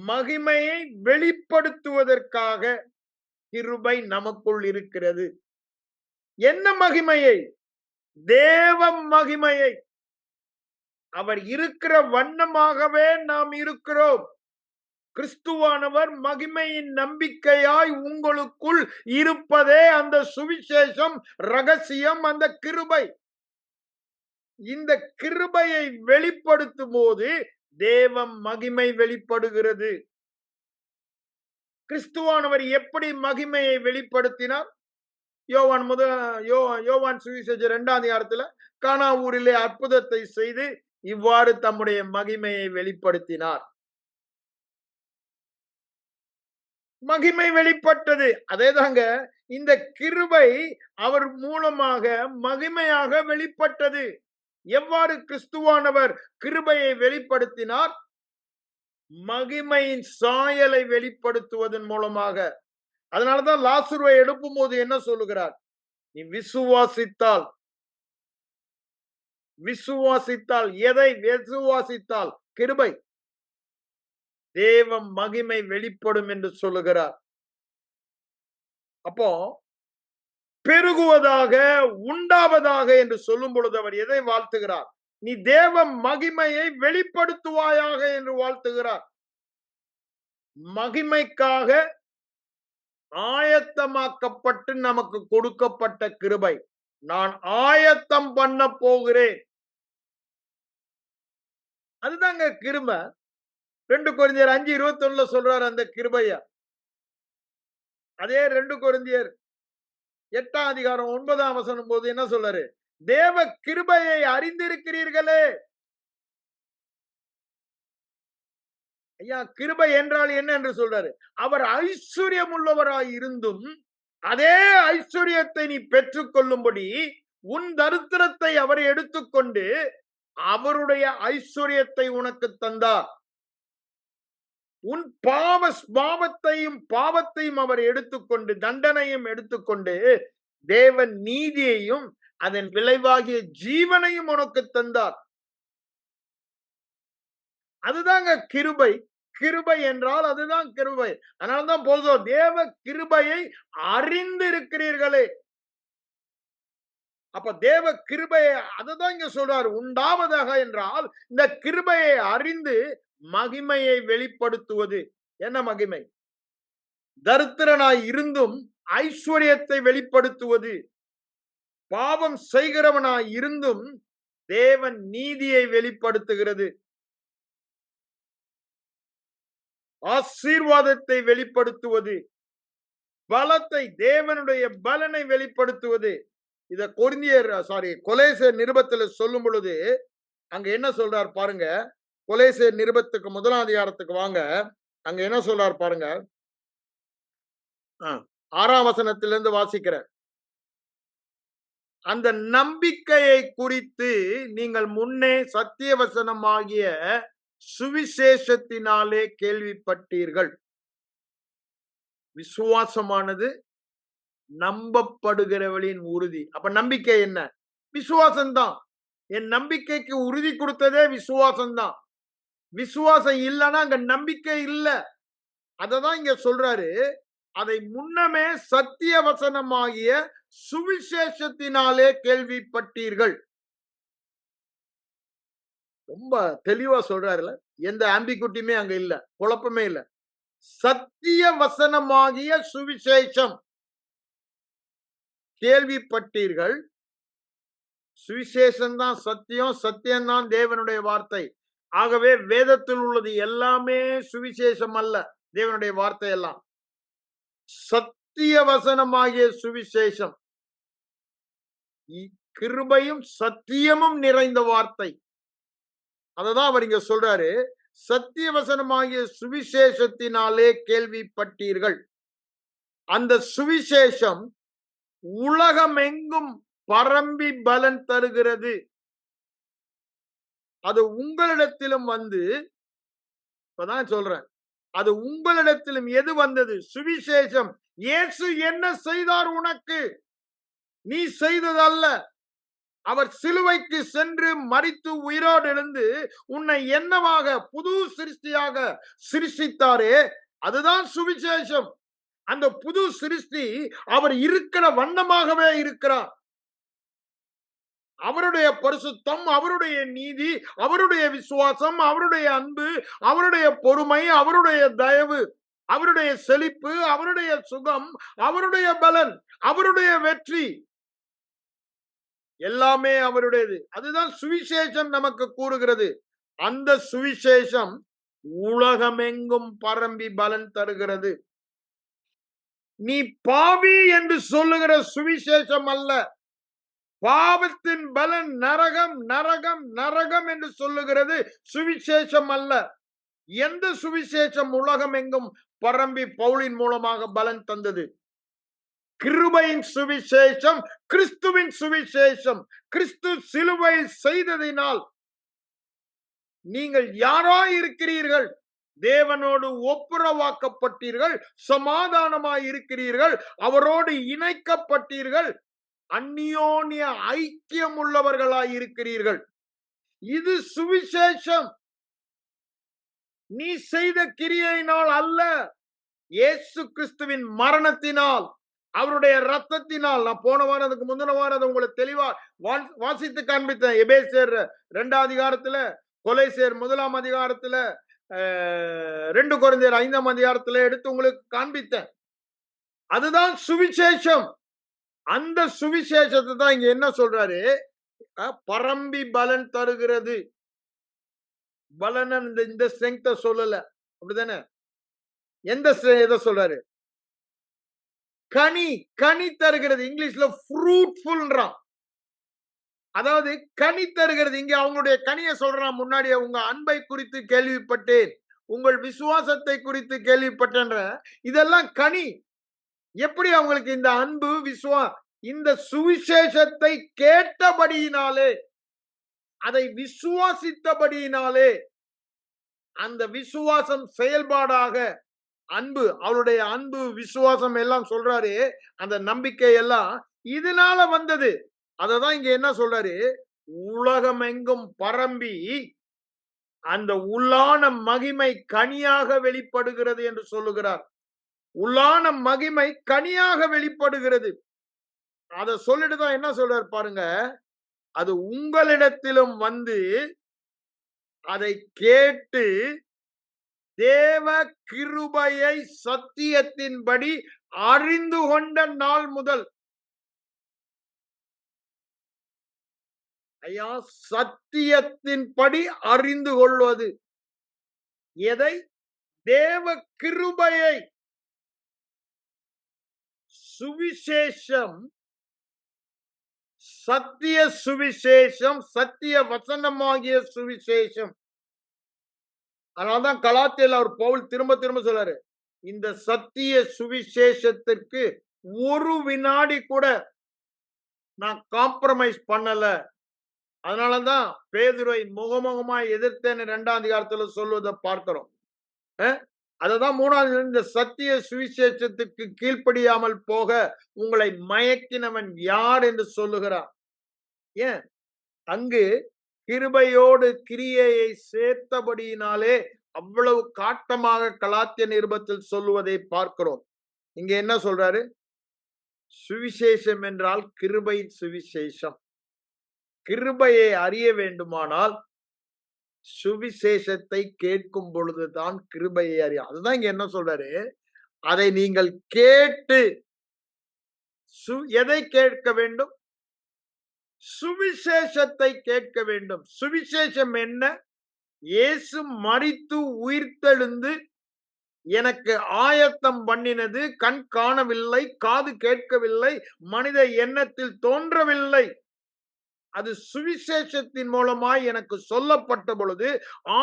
மகிமையை வெளிப்படுத்துவதற்காக கிருபை நமக்குள் இருக்கிறது. என்ன மகிமையை? தேவ மகிமையை. அவர் இருக்கிற வண்ணமாகவே நாம் இருக்கிறோம். கிறிஸ்துவானவர் மகிமையின் நம்பிக்கையாய் உங்களுக்குள் இருப்பதே அந்த சுவிசேஷம், ரகசியம், அந்த கிருபை. இந்த கிருபையை வெளிப்படுத்தும் போது தேவ மகிமை வெளிப்படுகிறது. கிறிஸ்துவானவர் எப்படி மகிமையை வெளிப்படுத்தினார்? யோவான் சுவிசேஷம் 2ஆம் அதிகாரத்துல கானா ஊரிலே அற்புதத்தை செய்து இவ்வாறு தம்முடைய மகிமையை வெளிப்படுத்தினார். மகிமை வெளிப்பட்டது. அதேதாங்க இந்த கிருபை அவர் மூலமாக மகிமையாக வெளிப்பட்டது. எவ்வாறு கிறிஸ்துவானவர் கிருபையை வெளிப்படுத்தினார்? மகிமையின் சாயலை வெளிப்படுத்துவதன் மூலமாக. அதனாலதான் லாசருவை எழுப்பும் போது என்ன சொல்லுகிறார்? நீ விசுவாசித்தால். விசுவாசித்தால் எதை? விசுவாசித்தால் கிருபை, தேவ மகிமை வெளிப்படும் என்று சொல்லுகிறார். அப்போ பெருகுவதாக, உண்டாவதாக என்று சொல்லும் பொழுது அவர் எதை வாழ்த்துகிறார்? நீ தேவ மகிமையை வெளிப்படுத்துவாயாக என்று வாழ்த்துகிறார். மகிமைக்காக ஆயத்தமாக்கப்பட்டு நமக்கு கொடுக்கப்பட்ட கிருபை. நான் ஆயத்தம் பண்ண போகிறேன். அதுதாங்க கிருபை. 2 கொரிந்தியர் 5:21 சொல்றாரு அந்த கிருபைய. அதே 2 கொரிந்தியர் 8ஆம் அதிகாரம் 9ஆம் வசனம் போது என்ன சொல்றாரு? தேவ கிருபையை அறிந்திருக்கிறீர்களே. ஐயா, கிருபை என்றால் என்ன என்று சொல்றாரு. அவர் ஐஸ்வர்யம் உள்ளவராய் இருந்தும் அதே ஐஸ்வர்யத்தை நீ பெற்றுக் கொள்ளும்படி உன் தரித்திரத்தை அவர் எடுத்துக்கொண்டு அவருடைய ஐஸ்வர்யத்தை உனக்கு தந்தார். உன் பாவத்தையும் அவர் எடுத்துக்கொண்டு, தண்டனையும் எடுத்துக்கொண்டு, தேவன் நீதியையும் அதன் விளைவாகிய ஜீவனையும் உனக்கு தந்தார். அதுதாங்க கிருபை. கிருபை என்றால் அதுதான் கிருபை. அதனால்தான் போதும், தேவ கிருபையை அறிந்து இருக்கிறீர்களே. அப்ப தேவ கிருபையை அதுதான் இங்க சொல்றாரு, உண்டாவதாக என்றால் இந்த கிருபையை அறிந்து மகிமையை வெளிப்படுத்துவது. என்ன மகிமை? தரித்திரனாய் இருந்தும் ஐஸ்வர்யத்தை வெளிப்படுத்துவது. பாவம் செய்கிறவனாய் இருந்தும் தேவன் நீதியை வெளிப்படுத்துகிறது. ஆசீர்வாதத்தை வெளிப்படுத்துவது. பலத்தை, தேவனுடைய பலனை வெளிப்படுத்துவது. இத கொலேசியர் நிருபத்தில் சொல்லும் பொழுது அங்க என்ன சொல்றார் பாருங்க. கொலேசியர் நிருபத்துக்கு 1ஆம் அதிகாரத்துக்கு வாங்க. அங்க என்ன சொல்றார் பாருங்க. 6ஆம் வசனத்திலிருந்து வாசிக்கிற. அந்த நம்பிக்கையை குறித்து நீங்கள் முன்னே சத்திய வசனமாகிய சுவிசேஷத்தினாலே கேள்விப்பட்டீர்கள். விசுவாசமானது நம்பப்படுகிறவளின் உறுதி. அப்ப நம்பிக்கை என்ன? விசுவாசம்தான். என் நம்பிக்கைக்கு உறுதி கொடுத்ததே விசுவாசம்தான். விசுவாசம் இல்லைன்னா அங்க நம்பிக்கை இல்ல. அததான் இங்க சொல்றாரு. அதை முன்னமே சத்திய வசனமாகிய சுவிசேஷத்தினாலே கேள்விப்பட்டீர்கள். ரொம்ப தெளிவா சொல்றாருல. எந்த ஆம்பிகுட்டியுமே அங்க இல்ல, குழப்பமே இல்ல. சத்திய வசனமாகிய சுவிசேஷம் கேள்விப்பட்டீர்கள். சுவிசேஷம் தான் சத்தியம், சத்தியம்தான் தேவனுடைய வார்த்தை. ஆகவே வேதத்தில் உள்ளது எல்லாமே சுவிசேஷம் அல்ல, தேவனுடைய வார்த்தை எல்லாம் சத்திய வசனமாகிய சுவிசேஷம். கிருபையும் சத்தியமும் நிறைந்த வார்த்தை. அததான் அவர் இங்க சொல்றாரு. சத்திய வசனமாகிய சுவிசேஷத்தினாலே கேள்விப்பட்டீர்கள். அந்த சுவிசேஷம் உலகம் எங்கும் பரம்பி பலன் தருகிறது. அது உங்களிடத்திலும் வந்து, இப்பதான் சொல்றேன், அது உங்களிடத்திலும் எது வந்தது? சுவிசேஷம். இயேசு என்ன செய்தார் உனக்கு? நீ செய்ததல்ல. அவர் சிலுவைக்கு சென்று மரித்து உயிரோடு எழுந்து உன்னை என்னவாக புது சிருஷ்டியாக சிருஷ்டித்தாரே, அதுதான் சுவிசேஷம். அந்த புது சிருஷ்டி அவர் இருக்கிற வண்ணமாகவே இருக்கிறார். அவருடைய பரிசுத்தம், அவருடைய நீதி, அவருடைய விசுவாசம், அவருடைய அன்பு, அவருடைய பொறுமை, அவருடைய தயவு, அவருடைய செழிப்பு, அவருடைய சுகம், அவருடைய பலன், அவருடைய வெற்றி, எல்லாமே அவருடையது. அதுதான் சுவிசேஷம் நமக்கு கூறுகிறது. அந்த சுவிசேஷம் உலகமெங்கும் பரம்பி பலன் தருகிறது. நீ பாவி என்று சொல்லுகிற சுவிசேஷம் அல்ல. பாவத்தின் பலன் நரகம், நரகம், நரகம் என்று சொல்லுகிறது சுவிசேஷம் அல்ல. எந்த சுவிசேஷம் உலகம் எங்கும் பரம்பி பவுலின் மூலமாக பலன் தந்தது? கிருபையின் சுவிசேஷம், கிறிஸ்துவின் சுவிசேஷம். கிறிஸ்து சிலுவையில் செய்ததினால் நீங்கள் யாராய் இருக்கிறீர்கள்? தேவனோடு ஒப்புரவாக்கப்பட்டீர்கள், சமாதானமாய் இருக்கிறீர்கள், அவரோடு இணைக்கப்பட்டீர்கள், அந்நியோன்ய ஐக்கியம் உள்ளவர்களாய் இருக்கிறீர்கள். இது சுவிசேஷம். நீ செய்த கிரியையினால் அல்ல, இயேசு கிறிஸ்துவின் மரணத்தினால், அவருடைய ரத்தத்தினால். நான் போன வாரம், அதுக்கு முந்தின வாரம் உங்களுக்கு தெளிவா வாசித்து காண்பித்தேன். எபேசியர் 2ஆம் அதிகாரத்துல, கொலேசியர் 1ஆம் அதிகாரத்துல, 2 கொரிந்தியர் 5ஆம் அதிகாரத்துல எடுத்து உங்களுக்கு காண்பித்தேன். அதுதான் சுவிசேஷம். அந்த சுவிசேஷத்தை தான் இங்க என்ன சொல்றாரு? பரம்பி பலன் தருகிறது. பலன் இந்த ஸ்ட்ரெங்த சொல்லல, அப்படிதானே? எந்த எதை சொல்றாரு? கனி, கனி தருகிறது. இங்கிலீஷ்ல ஃப்ரூட்ஃபுல்ன்றான். அதாவது கனி தருகிறது. இங்க அவங்களுடைய கனியை சொல்றான். முன்னாடியே உங்க அன்பை குறித்து கேள்விப்பட்டேன், உங்கள் விசுவாசத்தை குறித்து கேள்விப்பட்டேன்ற. இதெல்லாம் கனி. எப்படி அவங்களுக்கு இந்த அன்பு இந்த சுவிசேஷத்தை கேட்டபடியினாலே, அதை விசுவாசித்தபடியினாலே, அந்த விசுவாசம் செயல்பாடாக அன்பு, அவருடைய அன்பு, விசுவாசம் எல்லாம் சொல்றாரு. அந்த நம்பிக்கை எல்லாம் இதனால வந்தது. அததான் இங்க என்ன சொல்றாரு, உலகமெங்கும் பரம்பி அந்த உள்ளான மகிமை கனியாக வெளிப்படுகிறது என்று சொல்லுகிறார். உள்ளான மகிமை கனியாக வெளிப்படுகிறது. அத சொல்லிட்டு தான் என்ன சொல்றார் பாருங்க, அது உங்களிடத்திலும் வந்து அதை கேட்டு தேவ கிருபையை சத்தியத்தின்படி அறிந்து கொண்ட நாள் முதல். ஐயா, சத்தியத்தின்படி அறிந்து கொள்வது எதை? தேவ கிருபையை. சுவிசேஷம், சத்திய சுவிசேஷம், சத்திய வசனமாகிய சுவிசேஷம். அதனால்தான் கலாத்தியர் அவர் பவுல் திரும்ப திரும்ப சொல்றாரு, இந்த சத்திய சுவிசேஷத்திற்கு ஒரு வினாடி கூட நான் காம்ப்ரமைஸ் பண்ணல. அதனாலதான் பேதுருவை முகமுகமாய் எதிர்த்தேன்னு 2ஆம் அதிகாரத்துல சொல்வதை பார்க்கிறோம். அததான் 3வது, இந்த சத்திய சுவிசேஷத்துக்கு கீழ்ப்படியாமல் போக உங்களை மயக்கினவன் யார் என்று சொல்லுகிறார். ஏன்? அங்கு கிருபையோடு கிரியையை சேர்த்தபடியினாலே அவ்வளவு காட்டமாக கலாத்திய நிருபத்தில் சொல்லுவதை பார்க்கிறோம். இங்க என்ன சொல்றாரு? சுவிசேஷம் என்றால் கிருபை சுவிசேஷம். கிருபையை அறிய வேண்டுமானால் சுவிசேஷத்தை கேட்கும் பொழுதுதான் கிருபையை அறிய. அதுதான் இங்க என்ன சொல்றாரு, அதை நீங்கள் கேட்டு எதை கேட்க வேண்டும்? சுவிசேஷத்தை கேட்க வேண்டும். சுவிசேஷம் என்ன? இயேசு மரித்து உயிர்த்தெழுந்து எனக்கு ஆயத்தம் பண்ணினது கண் காணவில்லை, காது கேட்கவில்லை, மனித எண்ணத்தில் தோன்றவில்லை. அது சுவிசேஷத்தின் மூலமாய் எனக்கு சொல்லப்பட்ட பொழுது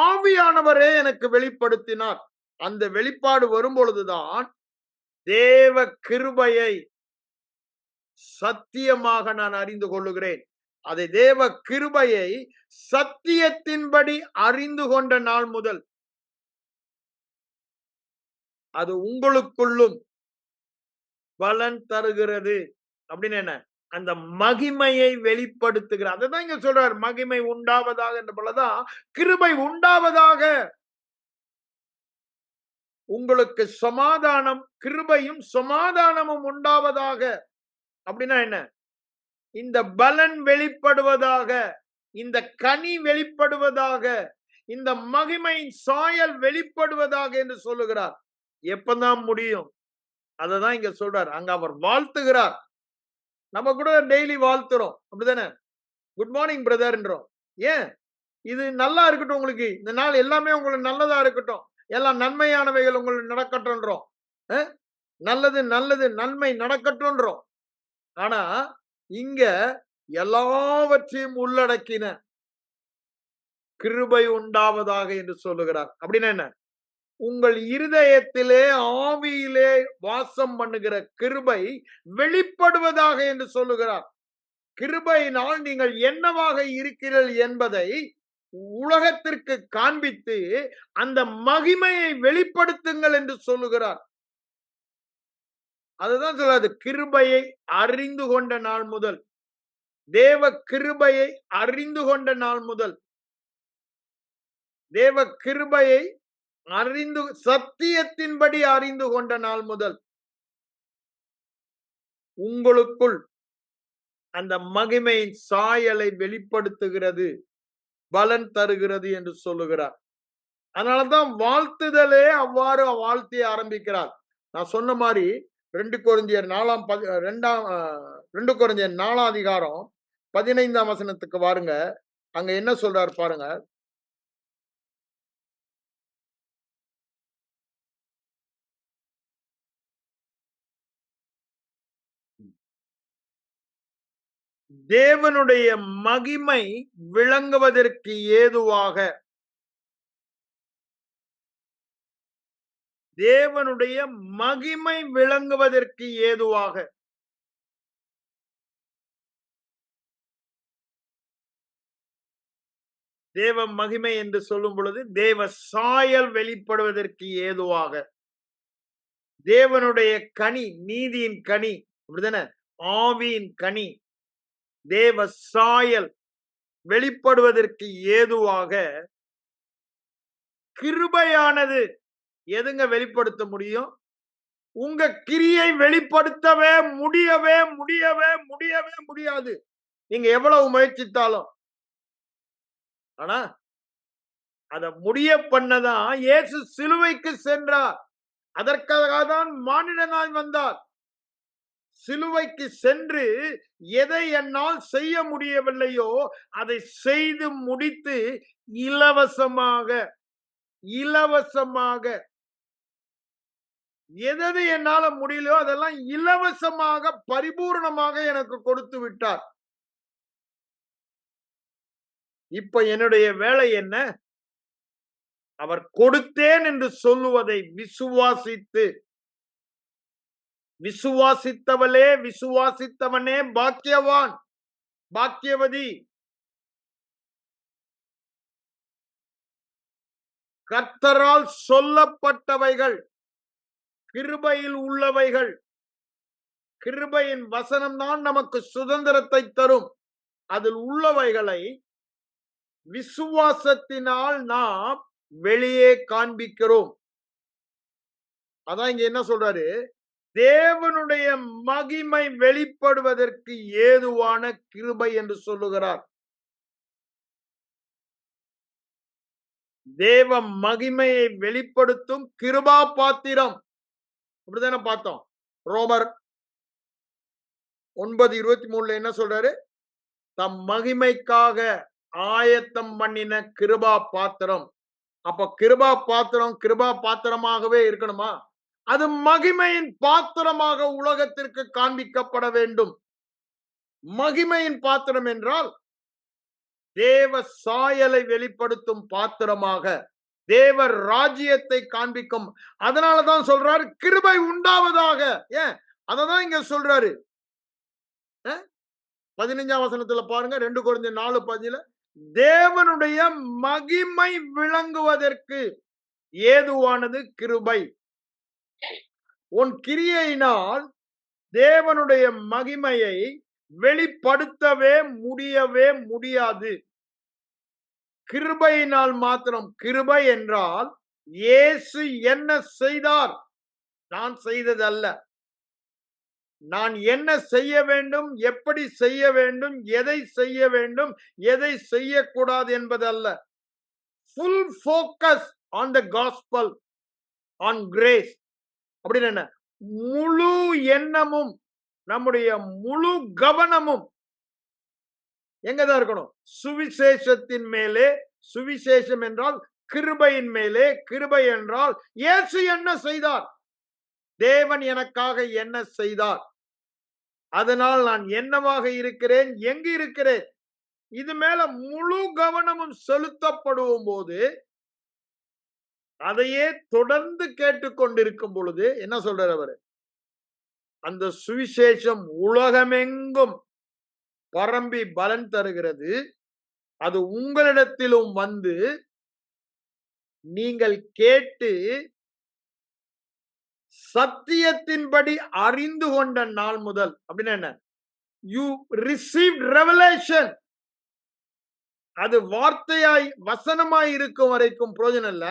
ஆவியானவரே எனக்கு வெளிப்படுத்தினார். அந்த வெளிப்பாடு வரும் பொழுதுதான் தேவ கிருபையை சத்தியமாக நான் அறிந்து கொள்ளுகிறேன். அதை தேவ கிருபையை சத்தியத்தின்படி அறிந்து கொண்ட நாள் முதல் அது உங்களுக்குள்ளும் பலன் தருகிறது. அப்படின்னு என்ன? அந்த மகிமையை வெளிப்படுத்துகிறார். அதான் இங்க சொல்றார், மகிமை உண்டாவதாக என்ற போலதான் கிருபை உண்டாவதாக. உங்களுக்கு சமாதானம், கிருபையும் சமாதானமும் உண்டாவதாக. அப்படின்னா என்ன? இந்த பலன் வெளிப்படுவதாக, இந்த கனி வெளிப்படுவதாக, இந்த மகிமையின் சாயல் வெளிப்படுவதாக என்று சொல்லுகிறார். எப்பதான் முடியும்? அததான் இங்க சொல்றார். அங்க அவர் வாழ்த்துகிறார். நம்ம கூட டெய்லி வாழ்த்துறோம், அப்படிதானே? குட் மார்னிங் பிரதர்ன்றோம். ஏன்? இது நல்லா இருக்கட்டும், உங்களுக்கு இந்த நாள் எல்லாமே உங்களுக்கு நல்லதா இருக்கட்டும், எல்லாம் நன்மையானவைகள் உங்களுக்கு நடக்கட்டும்ன்றோம். நல்லது நல்லது நன்மை நடக்கட்டும்ன்றோம். ஆனா இங்க எல்லாவற்றையும் உள்ளடக்கின கிருபை உண்டாவதாக என்று சொல்லுகிறார். அப்படின்னா என்ன? உங்கள் இருதயத்திலே ஆவியிலே வாசம் பண்ணுகிற கிருபை வெளிப்படுவதாக என்று சொல்லுகிறார். கிருபையினால் நீங்கள் என்னவாக இருக்கிறீர்கள் என்பதை உலகத்திற்கு காண்பித்து அந்த மகிமையை வெளிப்படுத்துங்கள் என்று சொல்லுகிறார். அதுதான் சொல்லாது, கிருபையை அறிந்து கொண்ட நாள் முதல், தேவ கிருபையை அறிந்து கொண்ட நாள் முதல், தேவ கிருபையை அறிந்து சத்தியத்தின்படி அறிந்து கொண்ட நாள் முதல் உங்களுக்குள் அந்த மகிமையின் சாயலை வெளிப்படுத்துகிறது, பலன் தருகிறது என்று சொல்லுகிறார். அதனாலதான் வாழ்த்துதலே அவ்வாறு வாழ்த்தி ஆரம்பிக்கிறார். நான் சொன்ன மாதிரி 2 கொரிந்தியர் 4ஆம் அதிகாரம் 15ஆம் வசனத்துக்கு வாருங்க. அங்க என்ன சொல்றார் பாருங்க. தேவனுடைய மகிமை விளங்குவதற்கு ஏதுவாக தேவனுடைய மகிமை விளங்குவதற்கு ஏதுவாக. தேவ மகிமை என்று சொல்லும் பொழுது தேவ சாயல் வெளிப்படுவதற்கு ஏதுவாக. தேவனுடைய கனி, நீதியின் கனி, அப்படிதானே, ஆவியின் கனி, தேவ சாயல் வெளிப்படுவதற்கு ஏதுவாக கிருபையானது எதுங்க வெளிப்படுத்த முடியும்? உங்க கிரியை வெளிப்படுத்தவே முடியவே முடியவே முடியவே முடியாது, நீங்க எவ்வளவு முயற்சித்தாலும். ஆனா அத முடிய பண்ணதான் இயேசு சிலுவைக்கு சென்றார். அதற்காக தான் மானிடனாய் வந்தார். சிலுவைக்கு சென்று எதை என்னால் செய்ய முடியவில்லையோ அதை செய்து முடித்து இலவசமாக இலவசமாக எது என்னால முடியலையோ அதெல்லாம் இலவசமாக பரிபூர்ணமாக எனக்கு கொடுத்து விட்டார். இப்ப என்னுடைய வேலை என்ன? அவர் கொடுத்தேன் என்று சொல்லுவதை விசுவாசித்து, விசுவாசித்தவளே விசுவாசித்தவனே பாக்கியவான், பாக்கியவதி. கர்த்தரால் சொல்லப்பட்டவைகள் கிருபையில் உள்ளவைகள். கிருபையின் வசனம் தான் நமக்கு சுதந்திரத்தை தரும். அதில் உள்ளவைகளை விசுவாசத்தினால் நாம் வெளியே காண்பிக்கிறோம். அதான் இங்க என்ன சொல்றாரு? தேவனுடைய மகிமை வெளிப்படுவதற்கு ஏதுவான கிருபை என்று சொல்லுகிறார். தேவ மகிமையை வெளிப்படுத்தும் கிருபா பாத்திரம். அப்படிதானே பார்த்தோம். ரோமர் 9:23 என்ன சொல்றாரு? தம் மகிமைக்காக ஆயத்தம் பண்ணின கிருபா பாத்திரம். அப்ப கிருபா பாத்திரம் கிருபா பாத்திரமாகவே இருக்கணுமா? அது மகிமையின் பாத்திரமாக உலகத்திற்கு காண்பிக்கப்பட வேண்டும். மகிமையின் பாத்திரம் என்றால் தேவ சாயலை வெளிப்படுத்தும் பாத்திரமாக, தேவ ராஜ்யத்தை காண்பிக்கும். அதனாலதான் சொல்றாரு கிருபை உண்டாவதாக. ஏன் அததான் இங்க சொல்றாரு. 15ஆம் வசனத்துல பாருங்க, 2 கொரிந்தியர் 4:10 தேவனுடைய மகிமை விளங்குவதற்கு ஏதுவானது கிருபை. உன் கிரியையினால் தேவனுடைய மகிமையை வெளிப்படுத்தவே முடியவே முடியாது. கிருபையினால் மாத்திரம். கிருபை என்றால் இயேசு என்ன செய்தார், நான் செய்ததல்ல. நான் என்ன செய்ய வேண்டும், எப்படி செய்ய வேண்டும், எதை செய்ய வேண்டும், எதை செய்யக்கூடாது என்பதல்ல. Full focus on the gospel, on grace. அப்படின்னு என்ன? முழு எண்ணமும், நம்முடைய முழு கவனமும் எங்கதான் இருக்கணும்? சுவிசேஷத்தின் மேலே. சுவிசேஷம் என்றால் கிருபையின் மேலே. கிருபை என்றால் இயேசு என்ன செய்தார், தேவன் எனக்காக என்ன செய்தார், அதனால் நான் என்னவாக இருக்கிறேன், எங்கு இருக்கிறேன், இது மேல முழு கவனமும் செலுத்தப்படும் போது, அதையே தொடர்ந்து கேட்டுக்கொண்டிருக்கும் பொழுது என்ன சொல்றார் அவரு? அந்த சுவிசேஷம் உலகமெங்கும் பரம்பி பலன் தருகிறது. அது உங்களிடத்திலும் வந்து நீங்கள் கேட்டு சத்தியத்தின்படி அறிந்து கொண்ட நாள் முதல். அப்படின்னா என்ன? You receive revelation. அது வார்த்தையாய் வசனமாய் இருக்கும் வரைக்கும் பிரயோஜனம் இல்ல.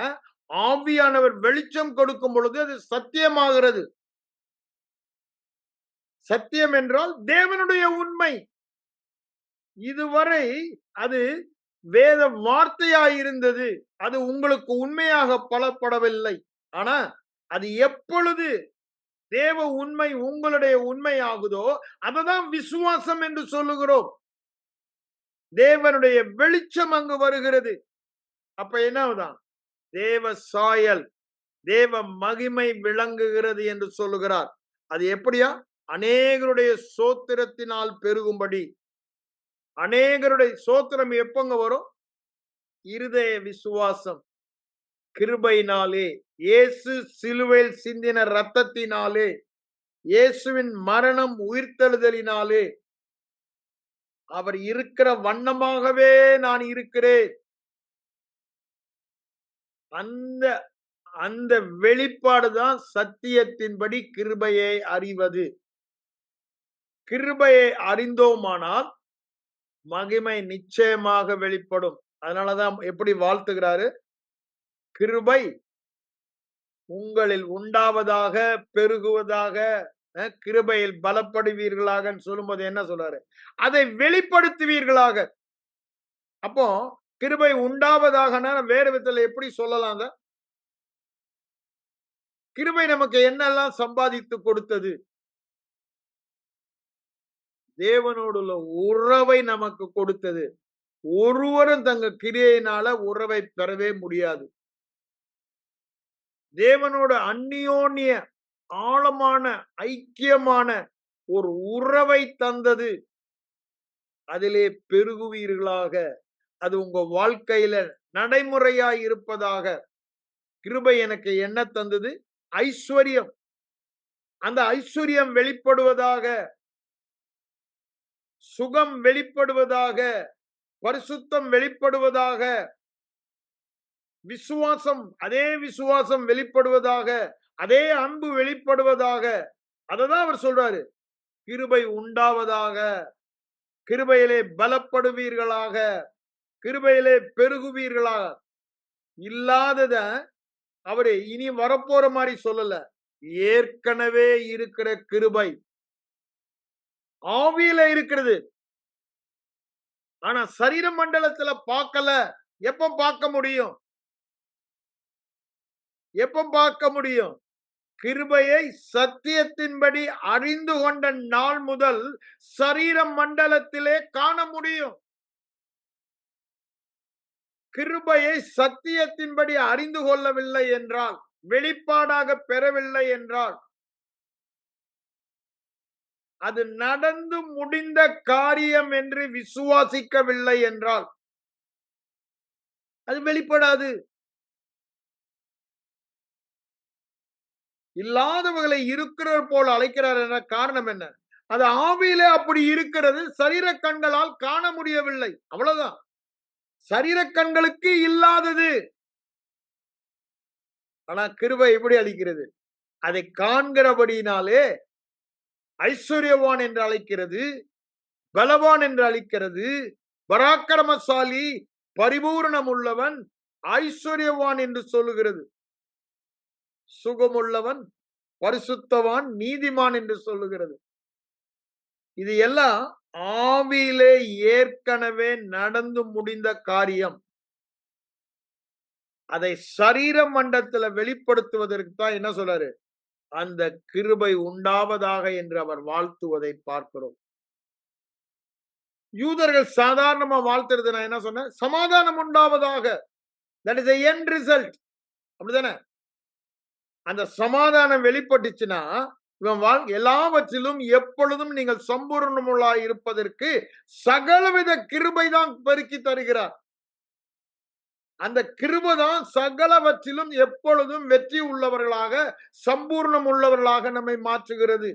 ஆவியானவர் வெளிச்சம் கொடுக்கும் பொழுது அது சத்தியமாகிறது. சத்தியம் என்றால் தேவனுடைய உண்மை. இதுவரை அது வேத வார்த்தையாயிருந்தது. அது உங்களுக்கு உண்மையாக பலப்படவில்லை. ஆனா அது எப்பொழுது தேவ உண்மை உங்களுடைய உண்மை ஆகுதோ அததான் விசுவாசம் என்று சொல்லுகிறோம். தேவனுடைய வெளிச்சம் அங்கு வருகிறது. அப்ப என்னதான்? தேவ சாயல், தேவ மகிமை விளங்குகிறது என்று சொல்லுகிறார். அது எப்படியா? அநேகருடைய சோத்திரத்தினால் பெருகும்படி. அநேகருடைய சோத்திரம் எப்பங்க வரும்? இருதய விசுவாசம். கிருபையினாலே, இயேசு சிலுவையில் சிந்தின இரத்தத்தினாலே, இயேசுவின் மரணம் உயிர்த்தெழுதலினாலே, அவர் இருக்கிற வண்ணமாகவே நான் இருக்கிறேன். அந்த அந்த வெளிப்பாடுதான் சத்தியத்தின்படி கிருபையை அறிவது. கிருபையை அறிந்தோமானால் மகிமை நிச்சயமாக வெளிப்படும். அதனாலதான் எப்படி வாழ்த்துகிறாரு, கிருபை உங்களில் உண்டாவதாக, பெருகுவதாக, கிருபையில் பலப்படுவீர்களாக சொல்லும்போது என்ன சொல்றாரு, அதை வெளிப்படுத்துவீர்களாக. அப்போ கிருபை உண்டாவதாக வேறு விதத்துல எப்படி சொல்லலாம்? கிருபை நமக்கு என்னெல்லாம் சம்பாதித்து கொடுத்தது? தேவனோடு உள்ள உறவை நமக்கு கொடுத்தது. ஒருவரும் தங்க கிரியையினால உறவை பெறவே முடியாது. தேவனோட அந்நியோன்ய ஆழமான ஐக்கியமான ஒரு உறவை தந்தது. அதிலே பெருகுவீர்களாக. அது உங்க வாழ்க்கையில நடைமுறையாய் இருப்பதாக. கிருபை எனக்கு என்ன தந்தது? ஐஸ்வர்யம். அந்த ஐஸ்வர்யம் வெளிப்படுவதாக, சுகம் வெளிப்படுவதாக, பரிசுத்தம் வெளிப்படுவதாக, விசுவாசம், அதே விசுவாசம் வெளிப்படுவதாக, அதே அன்பு வெளிப்படுவதாக. அததான் அவர் சொல்றாரு, கிருபை உண்டாவதாக, கிருபையிலே பலப்படுவீர்களாக, கிருபையிலே பெருகுவீர்களாக. இல்லாதத அவரு இனி வரப்போற மாதிரி சொல்லல, ஏற்கனவே இருக்கிற கிருபை ஆவியில இருக்கிறது. ஆனா சரீர மண்டலத்துல பார்க்கல. எப்ப பார்க்க முடியும்? எப்ப பார்க்க முடியும்? கிருபையை சத்தியத்தின்படி அறிந்து கொண்ட நாள் முதல் சரீர மண்டலத்திலே காண முடியும். கிருபையை சத்தியத்தின்படி அறிந்து கொள்ளவில்லை என்றால், வெளிப்பாடாக பெறவில்லை என்றால், அது நடந்து முடிந்த காரியம் என்று விசுவாசிக்கவில்லை என்றால் அது வெளிப்படாது. இல்லாதவர்களை இருக்கிறவர் போல அழைக்கிறார் என்ற காரணம் என்ன? அது ஆவியிலே அப்படி இருக்கிறது, சரீர கண்களால் காண முடியவில்லை. அவ்வளவுதான். சரீர கண்களுக்கு இல்லாதது. ஆனா கிருபை எப்படி அளிக்கிறது? அதை காண்கிறபடியினாலே ஐஸ்வர்யவான் என்று அழைக்கிறது, பலவான் என்று அழைக்கிறது, பராக்கிரமசாலி, பரிபூரணம் உள்ளவன், ஐஸ்வர்யவான் என்று சொல்லுகிறது. சுகமுள்ளவன், பரிசுத்தவான், நீதிமான் என்று சொல்லுகிறது. இது எல்லாம் ஆவியிலே ஏற்கனவே நடந்து முடிந்த காரியம். அதை சரீர மண்டலத்துல வெளிப்படுத்துவதற்கு தான் என்ன சொல்றாரு, அந்த கிருபை உண்டாவதாக என்று அவர் வாழ்த்துவதை பார்க்கிறோம். யூதர்கள் சாதாரணமா வாழ்த்துறது நான் என்ன சொன்னேன், சமாதானம் உண்டாவதாக. That is end result. அப்படிதானே? அந்த சமாதானம் வெளிப்பட்டுச்சுன்னா இவன் எல்லாவற்றிலும் எப்பொழுதும் நீங்கள் சம்பூர்ணமுள்ளாய் இருப்பதற்கு சகலவித கிருபை தான் பெருக்கி தருகிறார். அந்த கிருபை தான் சகலவற்றிலும் எப்பொழுதும் வெற்றி உள்ளவர்களாக, சம்பூர்ணம் உள்ளவர்களாக நம்மை மாற்றுகிறது.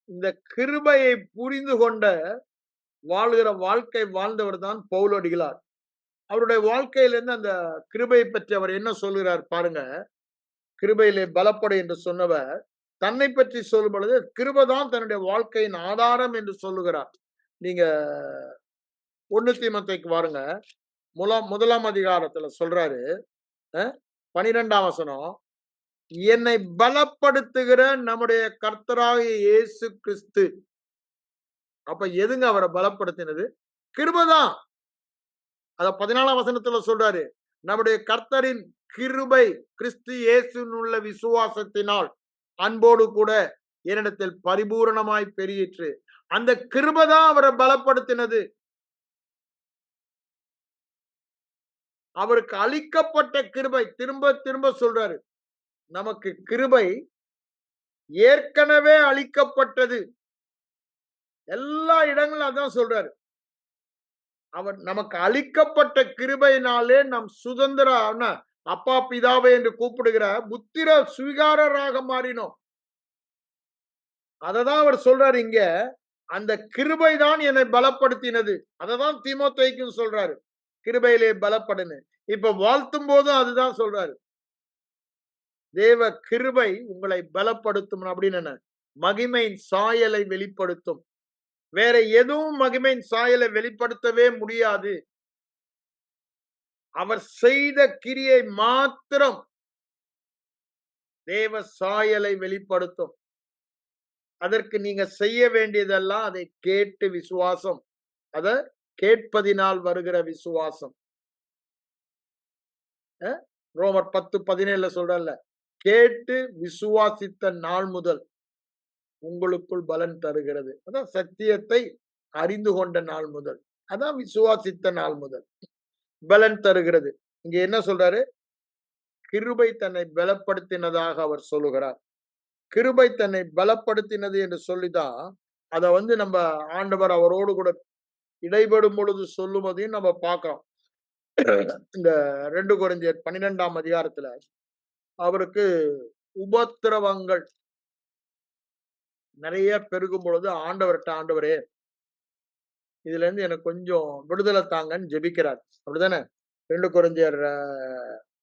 இந்த கிருபையை புரிந்து கொண்ட வாழ்கிற வாழ்க்கை வாழ்ந்தவர் தான் பவுலடிகளார். அவருடைய வாழ்க்கையிலிருந்து அந்த கிருபையை பற்றி அவர் என்ன சொல்கிறார் பாருங்க. கிருபையிலே பலப்படு என்று சொன்னவர் தன்னை பற்றி சொல்லும் பொழுது கிருபைதான் தன்னுடைய வாழ்க்கையின் ஆதாரம் என்று சொல்லுகிறார். நீங்க 1 தீமோத்தேயுக்கு வாருங்க. முதலாம் அதிகாரத்துல சொல்றாரு, 12ஆம் வசனம், என்னை பலப்படுத்துகிற நம்முடைய கர்த்தராகிய இயேசு கிறிஸ்து. அப்ப எதுங்க அவரை பலப்படுத்தினது? கிருபைதான். அத 14ஆம் வசனத்துல சொல்றாரு, நம்முடைய கர்த்தரின் கிருபை கிறிஸ்து இயேசுவில் உள்ள விசுவாசத்தினால் அன்போடு கூட என்னிடத்தில் பரிபூரணமாய் பெருகிற்று. அந்த கிருபைதான் அவரை பலப்படுத்தினது. அவருக்கு அளிக்கப்பட்ட கிருபை, திரும்ப திரும்ப சொல்றாரு, நமக்கு கிருபை ஏற்கனவே அளிக்கப்பட்டது. எல்லா இடங்களும் அதான் சொல்றாரு. அவர் நமக்கு அளிக்கப்பட்ட கிருபையினாலே நம் சுதந்திர அப்பா பிதாவை என்று கூப்பிடுகிற புத்திர சுவிகாரராக மாறினோம். அததான் அவர் சொல்றாரு இங்க. அந்த கிருபை தான் என்னை பலப்படுத்தினது. அததான் தீமோத்தேயுக்கும் சொல்றாரு. கிருபையிலே பலப்படுன்னு. இப்ப வாழ்த்தும் போதும் அதுதான் சொல்றாரு. தேவ கிருபை உங்களை பலப்படுத்தும் அப்படின்னு என்ன? மகிமையின் சாயலை வெளிப்படுத்தும். வேற எதுவும் மகிமையின் சாயலை வெளிப்படுத்தவே முடியாது. அவர் செய்த கிரியை மாத்திரம் தேவ சாயலை வெளிப்படுத்தும். அதற்கு நீங்க செய்ய வேண்டியதெல்லாம் அதை கேட்டு விசுவாசம். அத கேட்பதினால் வருகிற விசுவாசம். ரோமர் 10:17 சொல்றல்ல, கேட்டு விசுவாசித்த நாள் முதல் உங்களுக்குள் பலன் தருகிறது. அதான் சத்தியத்தை அறிந்து கொண்ட நாள் முதல். அதான் விசுவாசித்த நாள் முதல் பலன் தருகிறது. இங்க என்ன சொல்றாரு? கிருபை தன்னை பலப்படுத்தினதாக அவர் சொல்லுகிறார். கிருபை தன்னை பலப்படுத்தினது என்று சொல்லிதான் அத நம்ம ஆண்டவர் அவரோடு கூட இடைபடும் பொழுது சொல்லுவதையும் நம்ம பார்க்கிறோம். இந்த 2 கொரிந்தியர் 12ஆம் அதிகாரத்துல அவருக்கு உபத்திரவங்கள் நிறைய பெருகும் பொழுது ஆண்டவரே இதுல இருந்து எனக்கு கொஞ்சம் விடுதலை தாங்கன்னு ஜெபிக்கிறார். அப்படிதானே? 2 கொரிந்தியர்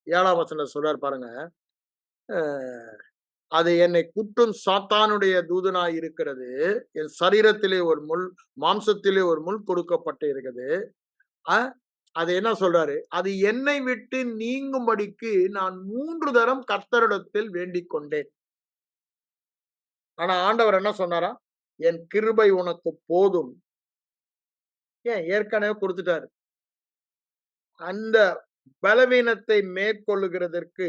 7ஆம் வசனத்துல சொல்றார் பாருங்க. அது என்னை குட்டும் சாத்தானுடைய தூதனாய் இருக்கிறது. என் சரீரத்திலே ஒரு முள், மாம்சத்திலே ஒரு முள் கொடுக்கப்பட்டு இருக்குது. அது என்ன சொல்றாரு? அது என்னை விட்டு நீங்கும்படிக்கு நான் 3 தரம் கர்த்தரிடத்தில் வேண்டிக் கொண்டேன். ஆனா ஆண்டவர் என்ன சொன்னாரா? என் கிருபை உனக்கு போதும். ஏன் ஏற்கனவே கொடுத்துட்டாரு. அந்த பலவீனத்தை மேற்கொள்ளுகிறதற்கு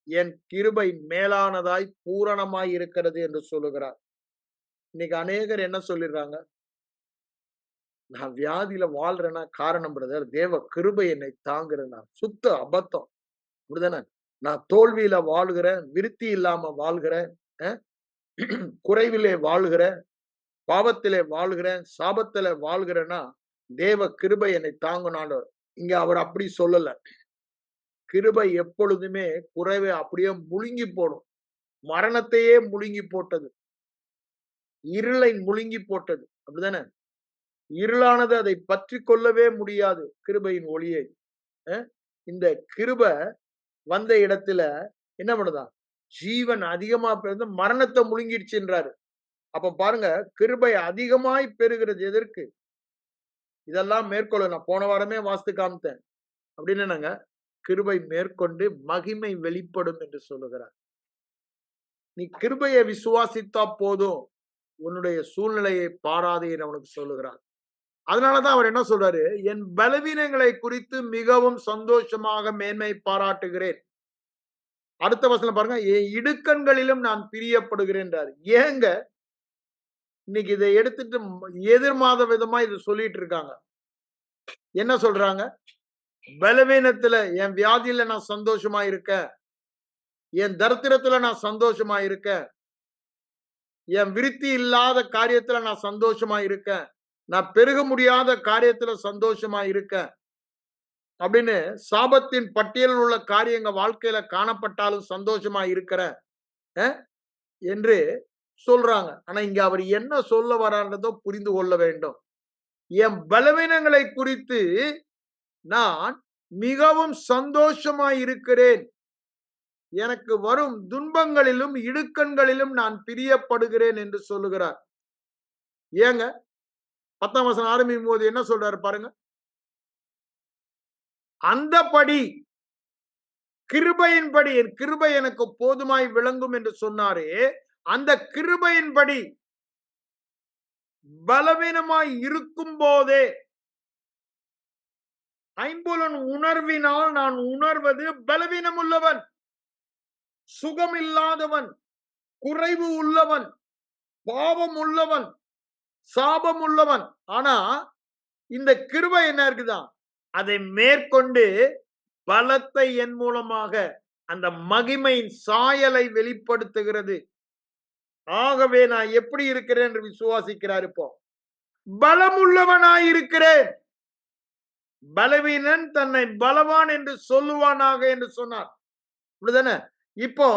என் கிருபை மேலானதாய் பூரணமாய் இருக்கிறது என்று சொல்லுகிறார். இன்னைக்கு அநேகர் என்ன சொல்லிடுறாங்க? நான் வியாதியில வாழ்றேன்னா காரணம் பிரதர் தேவ கிருபை என்னை தாங்குறேன். சுத்த அபத்தம். அப்படிதானே? நான் தோல்வியில வாழ்கிறேன், விருத்தி இல்லாம வாழ்கிறேன், குறைவிலே வாழ்கிறேன், பாவத்திலே வாழ்கிறேன், சாபத்திலே வாழ்கிறேன்னா தேவ கிருபை என்னை தாங்கினாலும் இங்க அவர் அப்படி சொல்லல. கிருபை எப்பொழுதுமே குறைவை அப்படியே முழுங்கி போடும். மரணத்தையே முழுங்கி போட்டது, இருளை முழுங்கி போட்டது. அப்படிதானே? இருளானது அதை பற்றி கொள்ளவே முடியாது கிருபையின் ஒளியை. இந்த கிருப வந்த இடத்துல என்ன பண்ணுதான்? ஜீவன் அதிகமா பிறந்து மரணத்தை முழுங்கிடுச்சுன்றாரு. அப்ப பாருங்க, கிருபை அதிகமாய் பெறுகிறது எதற்கு? இதெல்லாம் மேற்கொள்ள நான் போன வாரமே வாஸ்து காமித்தேன். அப்படின்னு என்னங்க? கிருபை மேற்கொண்டு மகிமை வெளிப்படும் என்று சொல்லுகிறார். நீ கிருபையை விசுவாசித்தா போதும், உன்னுடைய சூழ்நிலையை பாராதே அவனுக்கு சொல்லுகிறார். அதனாலதான் அவர் என்ன சொல்றாரு? என் பலவீனங்களை குறித்து மிகவும் சந்தோஷமாக மேன்மை பாராட்டுகிறேன். அடுத்த வசனம் பாருங்க, என் இடுக்கண்களிலும் நான் பிரியப்படுகிறேன். ஏங்க இன்னைக்கு இதை எடுத்துட்டு எதிர்மாத விதமா இது சொல்லிட்டு இருக்காங்க. என்ன சொல்றாங்க? பலவீனத்துல என் வியாதியில நான் சந்தோஷமா இருக்கேன், என் தரித்திரத்துல நான் சந்தோஷமா இருக்கேன், என் விருத்தி இல்லாத காரியத்துல நான் சந்தோஷமா இருக்கேன், நான் பெருக முடியாத காரியத்துல சந்தோஷமா இருக்கேன் அப்படின்னு சாபத்தின் பட்டியலில் உள்ள காரியங்க வாழ்க்கையில காணப்பட்டாலும் சந்தோஷமா இருக்கிற என்று சொல்றாங்க. ஆனா இங்க அவர் என்ன சொல்ல வரான்றதோ புரிந்து கொள்ள வேண்டும். என் பலவீனங்களை குறித்து நான் மிகவும் சந்தோஷமா இருக்கிறேன், எனக்கு வரும் துன்பங்களிலும் இடுக்கண்களிலும் நான் பிரியப்படுகிறேன் என்று சொல்லுகிறார். ஏங்க 10ஆம் வசனம் ஆரம்பிக்கும் போது என்ன சொல்றாரு பாருங்க. அந்தபடி கிருபையின்படி என் கிருபை எனக்கு போதுமாய் விளங்கும் என்று சொன்னாரே, அந்த கிருபையின்படி பலவீனமாய் இருக்கும் போதே ஐம்புலன் உணர்வினால் நான் உணர்வது பலவீனம் உள்ளவன், சுகமில்லாதவன், குறைவு உள்ளவன், பாவம் உள்ளவன், சாபம் உள்ளவன். ஆனா இந்த கிருபை என்ன இருக்குதான்? அதை மேற்கொண்டு பலத்தை என் மூலமாக அந்த மகிமையின் சாயலை வெளிப்படுத்துகிறது. ஆகவே நான் எப்படி இருக்கிறேன் என்று விசுவாசிக்கிறார். இப்போ பலமுள்ளவனாய் இருக்கிறேன். பலவீனன் தன்னை பலவான் என்று சொல்லுவானாக என்று சொன்னார். அப்படிதானே? இப்போ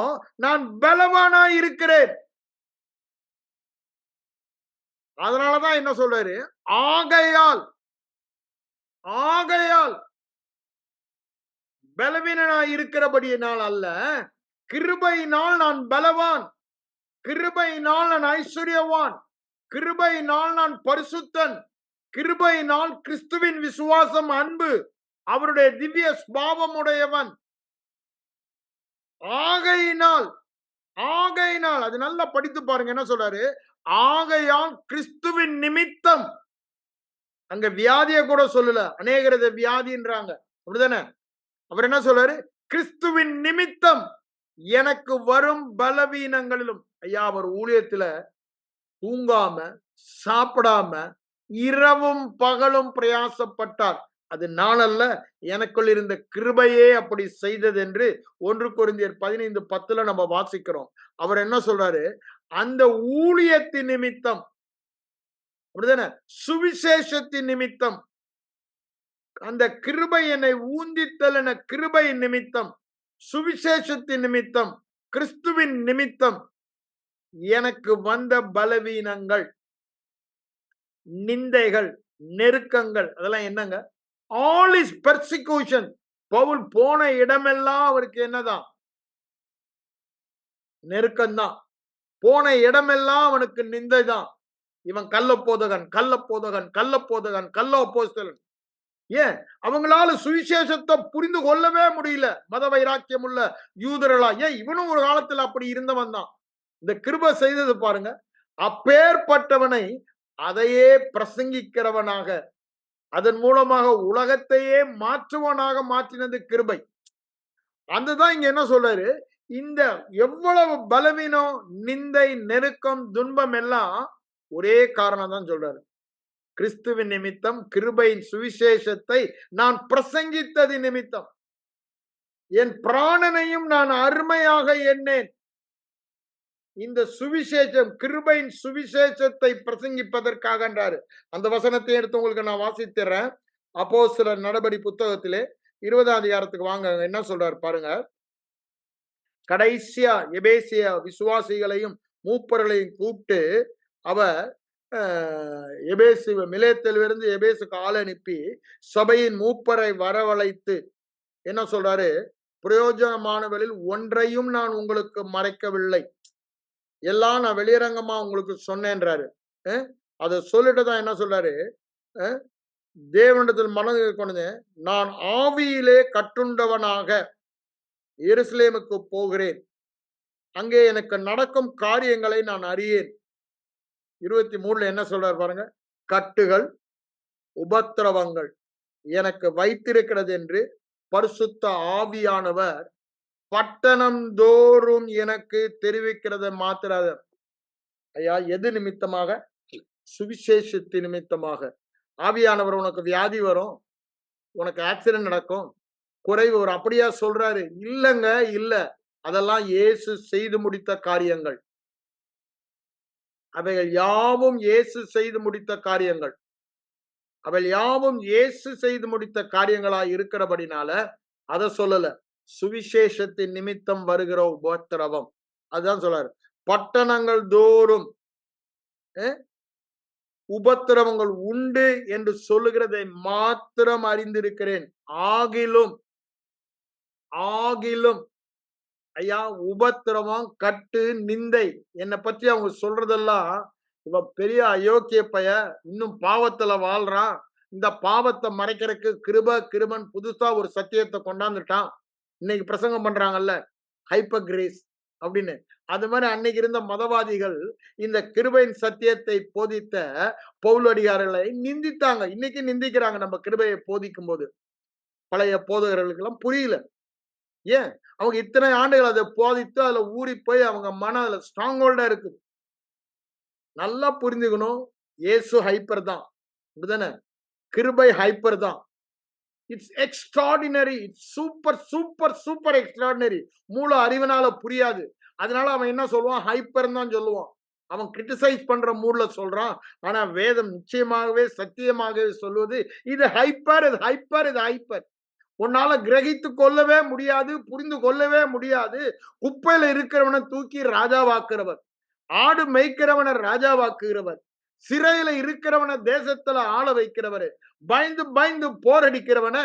நான் பலவானா இருக்கிறேன். அதனாலதான் என்ன சொல்றாரு? ஆகையால் ஆகையால் பலவீனனாய் இருக்கிறபடியினால் அல்ல, கிருபையினால் நான் பலவான், கிருபையினால் நான் ஐஸ்வர்யவான், கிருபையினால் நான் பரிசுத்தன், கிருபையினால் கிறிஸ்துவின் விசுவாசம், அன்பு, அவருடைய திவ்ய ஸ்பாவம் உடையவன். ஆகையினால் ஆகையினால் அது நல்லா படித்து பாருங்க. என்ன சொல்றாரு? ஆகையால் கிறிஸ்துவின் நிமித்தம். அங்க வியாதிய கூட சொல்லல. அநேகர் இதை வியாதின்றாங்க. அப்படிதானே? அவர் என்ன சொல்றாரு? கிறிஸ்துவின் நிமித்தம் எனக்கு வரும் பலவீனங்களிலும். ஐயா, அவர் ஊழியத்துல தூங்காம சாப்பிடாம இரவும் பகலும் பிரயாசப்பட்டார். அது நான் அல்ல, எனக்குள் இருந்த கிருபையே அப்படி செய்தது என்று 1 கொரிந்தியர் 15:10 நம்ம வாசிக்கிறோம். அவர் என்ன சொல்றாரு? அந்த ஊழியத்தின் நிமித்தம், அப்படிதானே, சுவிசேஷத்தின் நிமித்தம், அந்த கிருபை என்னை ஊந்தித்தலன கிருபையின் நிமித்தம், சுவிசேஷத்தின் நிமித்தம், கிறிஸ்துவின் நிமித்தம் எனக்கு வந்த பலவீனங்கள், நிந்தைகள், நெருக்கங்கள், அதெல்லாம் என்னங்க? All is persecution. பவுல் போன இடமெல்லாம் அவருக்கு என்னதான்? நெருக்கம்தான். போன இடமெல்லாம் அவனுக்கு நிந்தைதான். இவன் கள்ளப்போதகன், கள்ளப்போதகன், கள்ளப்போதகன், கள்ள அப்போஸ்தலன். ஏன்? அவங்களால சுவிசேஷத்தை புரிந்து கொள்ளவே முடியல. மத வைராக்கியம் உள்ள யூதர்களா. ஏன்? இவனும் ஒரு காலத்துல அப்படி இருந்தவன் தான். இந்த கிருபை செய்தது பாருங்க. அப்பேற்பட்டவனை அதையே பிரசங்கிக்கிறவனாக, அதன் மூலமாக உலகத்தையே மாற்றுவனாக மாற்றினது கிருபை. அதுதான் இங்க என்ன சொல்றாரு? இந்த எவ்வளவு பலவீனம், நிந்தை, நெருக்கம், துன்பம் எல்லாம் ஒரே காரணம் தான் சொல்றாரு. கிறிஸ்துவின் நிமித்தம், கிருபையின் சுவிசேஷத்தை நான் பிரசங்கித்தது நிமித்தம் என் பிராணனையும் நான் அருமையாக எண்ணேன். இந்த சுவிசேஷம், கிருபையின் சுவிசேஷத்தை பிரசங்கிப்பதற்காக என்றாரு. அந்த வசனத்தை எடுத்து உங்களுக்கு நான் வாசித்தர்றேன். அப்போஸ்தலர் நடபடி புத்தகத்திலே 20ஆம் அதிகாரத்துக்கு வாங்க. என்ன சொல்றாரு பாருங்க. கடைசியா எபேசிய விசுவாசிகளையும் மூப்பர்களையும் கூப்பிட்டு அவர் எபேசு மிலேத்திலிருந்து எபேசுக்கு ஆள் அனுப்பி சபையின் மூப்பரை வரவழைத்து என்ன சொல்றாரு? பிரயோஜனமானவர்களில் ஒன்றையும் நான் உங்களுக்கு மறைக்கவில்லை, எல்லாம் நான் வெளியரங்கமா உங்களுக்கு சொன்னேன்றாரு. அதை சொல்லிட்டு தான் என்ன சொல்றாரு? தேவனிடத்தில் மனதில் கொண்டு நான் ஆவியிலே கட்டுண்டவனாக எருசலேமுக்கு போகிறேன், அங்கே எனக்கு நடக்கும் காரியங்களை நான் அறியேன். 23 என்ன சொல்றாரு பாருங்க. கட்டுகள், உபத்திரவங்கள் எனக்கு வைத்திருக்கிறது என்று பரிசுத்த ஆவியானவர் பட்டணம் தோறும் எனக்கு தெரிவிக்கிறத மாத்திராத. ஐயா, எது நிமித்தமாக? சுவிசேஷத்தின் நிமித்தமாக. ஆவியானவர் உனக்கு வியாதி வரும், உனக்கு ஆக்சிடென்ட் நடக்கும், குறைவு வரும், அப்படியா சொல்றாரு? இல்லங்க, இல்ல. அதெல்லாம் இயேசு செய்து முடித்த காரியங்கள். அவைகள் யாவும் இயேசு செய்து முடித்த காரியங்கள். அவைகள் யாவும் இயேசு செய்து முடித்த காரியங்களா இருக்கிறபடினால அதை சொல்லல. சுவிசேஷத்தின் நிமித்தம் வருகிற உபத்திரவம், அதுதான் சொல்றாரு. பட்டணங்கள் தோறும் உபத்திரவங்கள் உண்டு என்று சொல்லுகிறதை மாத்திரம் அறிந்திருக்கிறேன். ஆகிலும் ஆகிலும் ஐயா, உபத்திரவம், கட்டு, நிந்தை என்னை பற்றி அவங்க சொல்றதெல்லாம், இவன் பெரிய அயோக்கிய பைய, இன்னும் பாவத்துல வாழ்றான், இந்த பாவத்தை மறைக்கிறதுக்கு கிருபன் புதுசா ஒரு சத்தியத்தை கொண்டாந்துட்டான். இன்னைக்கு பிரசங்கம் பண்றாங்கல்ல, ஹைப்பர் கிரேஸ் அப்படின்னு. அது மாதிரி அன்னைக்கு இருந்த மதவாதிகள் இந்த கிருபையின் சத்தியத்தை போதித்த பவுலடியார்களை நிந்தித்தாங்க. இன்னைக்கு நிந்திக்கிறாங்க நம்ம கிருபையை போதிக்கும் போது. பழைய போதகர்களுக்கு எல்லாம் புரியல. ஏன்? அவங்க இத்தனை ஆண்டுகள் அதை போதித்து அதுல ஊறி போய் அவங்க மன அதுல ஸ்ட்ராங் ஹோல்டா இருக்குது. நல்லா புரிஞ்சுக்கணும். இயேசு ஹைப்பர் தான், அப்படிதானே? கிருபை ஹைப்பர் தான். It's extraordinary, it's super super super extraordinary. மூல அறிவினால புரியாது. அதனால அவன் என்ன சொல்லுவான்? ஹைப்பர் தான் சொல்லுவான். அவன் கிரிட்டிசைஸ் பண்ற மூட்ல சொல்றான். ஆனா வேதம் நிச்சயமாகவே சத்தியமாகவே சொல்வது, இது ஹைப்பர், இது ஹைப்பர், இது ஹைப்பர். உன்னால கிரகித்து கொள்ளவே முடியாது, புரிந்து கொள்ளவே முடியாது. குப்பையில இருக்கிறவனை தூக்கி ராஜாவாக்குறவர், ஆடு மேய்க்கிறவனை ராஜாவாக்குகிறவர், சிறையில இருக்கிறவனை தேசத்துல ஆள வைக்கிறவர், பயந்து பயந்து போரடிக்கிறவன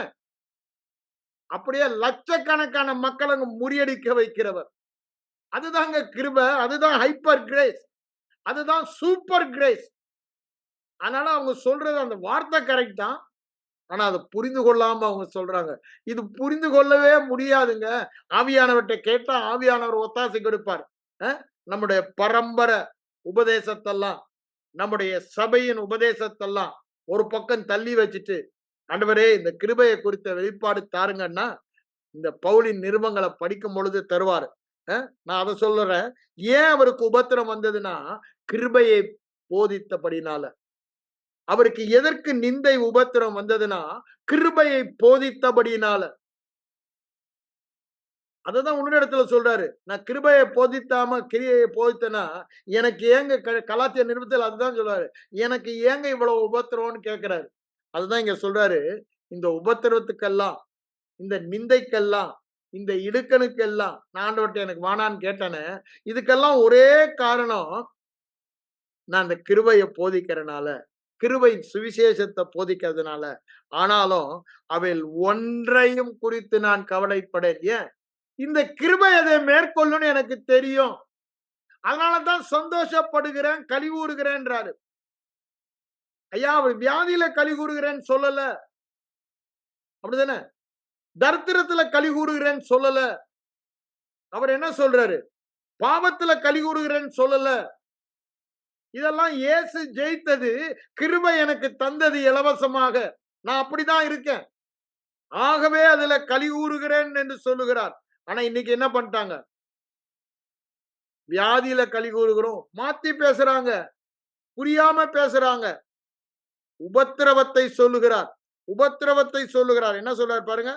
அப்படியே லட்சக்கணக்கான மக்களை முறியடிக்க வைக்கிறவர். அதுதாங்க கிருபை, அதுதான் ஹைப்பர் கிரேஸ், அதுதான் சூப்பர் கிரேஸ். அதனால அவங்க சொல்றது அந்த வார்த்தை கரெக்ட் தான். ஆனா அதை புரிந்து கொள்ளாம அவங்க சொல்றாங்க. இது புரிந்து கொள்ளவே முடியாதுங்க. ஆவியானவர்ட்ட கேட்டா ஆவியானவர் ஒத்தாசை கொடுப்பார். நம்முடைய பரம்பரை உபதேசத்தெல்லாம், நம்முடைய சபையின் உபதேசத்தெல்லாம் ஒரு பக்கம் தள்ளி வச்சுட்டு, ஆண்டவரே இந்த கிருபையை குறித்த வெளிப்பாடு தாருங்கன்னா, இந்த பவுலின் நிருபங்களை படிக்கும் பொழுது தருவாரு. நான் அதை சொல்றேன். ஏன் அவருக்கு உபத்திரம் வந்ததுன்னா, கிருபையை போதித்தபடினால. அவருக்கு எதற்கு நிந்தை உபத்திரம் வந்ததுன்னா, கிருபையை போதித்தபடினால. அததான் உன்னிடத்துல சொல்றாரு. நான் கிருபையை போதித்தாம கிரியையை போதித்தனா, எனக்கு ஏங்க கலாத்திய நிருபத்தில் அதுதான் சொல்றாரு. எனக்கு ஏங்க இவ்வளவு உபத்திரம்னு கேட்கிறாரு. அதுதான் இங்க சொல்றாரு. இந்த உபத்திரவத்துக்கெல்லாம், இந்த நிந்தைக்கெல்லாம், இந்த இடுக்கணுக்கெல்லாம் நான் ஆண்டவர்ட்ட எனக்கு வானான்னு கேட்டானே, இதுக்கெல்லாம் ஒரே காரணம், நான் அந்த கிருபையை போதிக்கிறனால, கிருபையின் சுவிசேஷத்தை போதிக்கிறதுனால. ஆனாலும் அவையில் ஒன்றையும் குறித்து நான் கவலைப்படேன். ஏன்? இந்த கிருபை அதை மேற்கொள்ளும்னு எனக்கு தெரியும். அதனாலதான் சந்தோஷப்படுகிறேன், கலிகூறுகிறேன்றாரு. ஐயா, அவர் வியாதியில கலிகூறுகிறேன்னு சொல்லல, அப்படிதானே? தரித்திரத்துல கலிகூறுகிறேன்னு சொல்லல. அவர் என்ன சொல்றாரு? பாவத்துல கலிகூறுகிறேன்னு சொல்லல. இதெல்லாம் இயேசு ஜெயித்தது, கிருபை எனக்கு தந்தது இலவசமாக. நான் அப்படிதான் இருக்கேன். ஆகவே அதுல கலிகூறுகிறேன் என்று சொல்லுகிறார். ஆனா இன்னைக்கு என்ன பண்ணிட்டாங்க? வியாதியில கலிகூறுகிறோம் மாத்தி பேசுறாங்க, புரியாம பேசுறாங்க. உபத்திரவத்தை சொல்லுகிறார், உபத்திரவத்தை சொல்லுகிறார். என்ன சொல்றார் பாருங்க.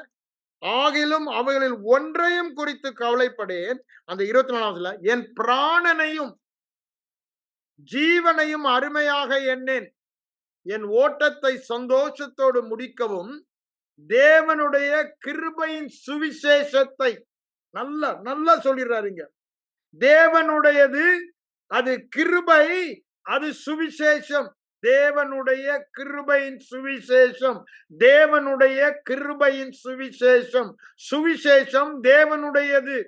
ஆகிலும் அவைகளில் ஒன்றையும் குறித்து கவலைப்படேன். அந்த 24 என் பிராணனையும் ஜீவனையும் அருமையாக எண்ணேன், என் ஓட்டத்தை சந்தோஷத்தோடு முடிக்கவும் தேவனுடைய கிருபையின் சுவிசேஷத்தை நல்லா நல்லா சொல்லிடுறாருங்க. தேவனுடையது அது கிருபை, அது சுவிசேஷம். தேவனுடைய கிருபையின் சுவிசேஷம், தேவனுடைய கிருபையின் சுவிசேஷம். சுவிசேஷம் தேவனுடையது.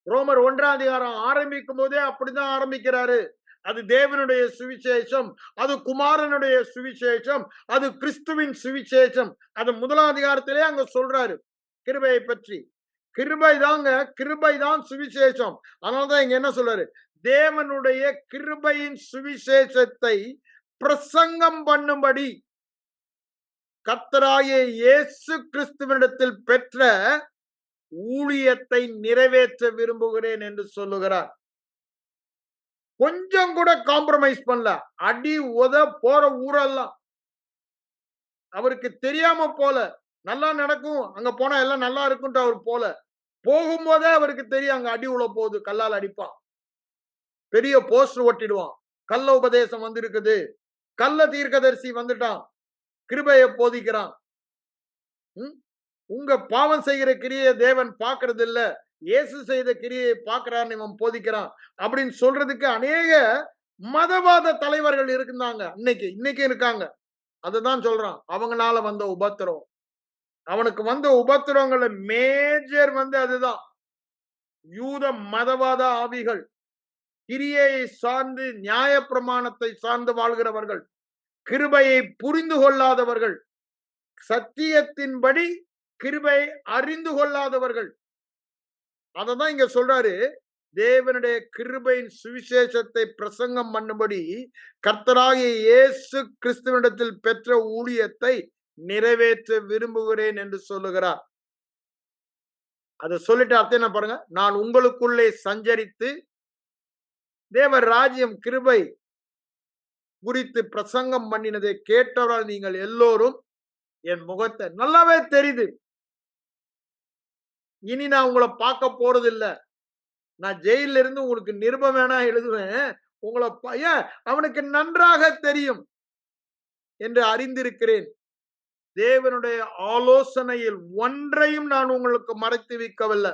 ரோமர் 1 ஆரம்பிக்கும் போதே அப்படிதான் ஆரம்பிக்கிறாரு. அது தேவனுடைய சுவிசேஷம், அது குமாரனுடைய சுவிசேஷம், அது கிறிஸ்துவின் சுவிசேஷம். அது 1 அங்க சொல்றாரு கிருபையை பற்றி. கிருபை தாங்க, கிருபை தான் சுவிசேஷம். அதனாலதான் இங்க என்ன சொல்றாரு? தேவனுடைய கிருபையின் சுவிசேஷத்தை பிரசங்கம் பண்ணும்படி கர்த்தராகிய இயேசு கிறிஸ்துவினிடத்தில் பெற்ற ஊழியத்தை நிறைவேற்ற விரும்புகிறேன் என்று சொல்லுகிறார். கொஞ்சம் கூட காம்ப்ரமைஸ் பண்ணல. அடி உத போற ஊரெல்லாம் அவருக்கு தெரியாம போல. நல்லா நடக்கும், அங்க போனா எல்லாம் நல்லா இருக்கும்ட்டு அவர் போல. போகும்போதே அவருக்கு தெரியும் அங்க அடி உள்ள போகுது, கல்லால் அடிப்பான், பெரிய போஸ்டர் ஒட்டிடுவான், கள்ள உபதேசம் வந்திருக்குது, கள்ள தீர்க்கதரிசி வந்துட்டான், கிருபையை போதிக்கிறான். உங்க பாவம் செய்கிற கிரியை தேவன் பாக்குறது இல்ல, இயேசு செய்த கிரியை பாக்குறான்னு இவன் போதிக்கிறான் அப்படின்னு சொல்றதுக்கு அநேக மதவாத தலைவர்கள் இருந்தாங்க. இன்னைக்கு இருக்காங்க. அதுதான் சொல்றான். அவங்களால வந்த உபத்திரம், அவனுக்கு வந்த உபத்திரங்களை மேஜர் அதுதான். யூத மதவாத ஆவிகள், கிரியையை சார்ந்து நியாய பிரமாணத்தை சார்ந்து வாழ்கிறவர்கள், கிருபையை புரிந்து கொள்ளாதவர்கள், சத்தியத்தின்படி கிருபை அறிந்து கொள்ளாதவர்கள். அததான் இங்க சொல்றாரு. தேவனுடைய கிருபையின் சுவிசேஷத்தை பிரசங்கம் பண்ணும்படி கர்த்தராகிய இயேசு கிறிஸ்துவினிடத்தில் பெற்ற ஊழியத்தை நிறைவேற்ற விரும்புகிறேன் என்று சொல்லுகிறார். அதை சொல்லிட்டு அர்த்தம் என்ன பாருங்க. நான் உங்களுக்குள்ளே சஞ்சரித்து தேவ ராஜ்யம் கிருபை குறித்து பிரசங்கம் பண்ணினதை கேட்டவரால் நீங்கள் எல்லோரும் என் முகத்தை நல்லாவே தெரியுது. இனி நான் உங்களை பார்க்க போறது இல்ல, நான் ஜெயில இருந்து உங்களுக்கு நிருபம் வேணா எழுதுவேன். உங்களை ஏன் அவனுக்கு நன்றாக தெரியும் என்று அறிந்திருக்கிறேன். தேவனுடைய ஆலோசனையில் ஒன்றையும் நான் உங்களுக்கு மறைத்து வைக்கவில்லை.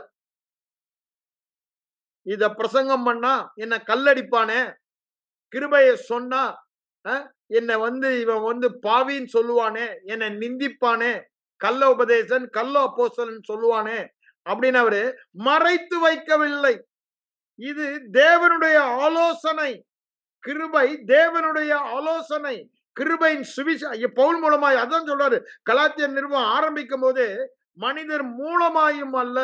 இத பிரசங்கம் பண்ணா என்ன கல்லடிப்பானே, கிருபைய சொன்னா என்ன இவன் பாவின்னு சொல்லுவானே, என்னை நிந்திப்பானே, கள்ள உபதேசன் கள்ள அப்போஸ்தலன் சொல்லுவானே அப்படின்னு அவரு மறைத்து வைக்கவில்லை. இது தேவனுடைய ஆலோசனை. கிருபை தேவனுடைய ஆலோசனை. கிருபையின் பவுல் மூலமாய் அதான் சொல்றாரு. கலாத்தியர் நிருபம் ஆரம்பிக்கும் போது மனிதர் மூலமாயும் அல்ல,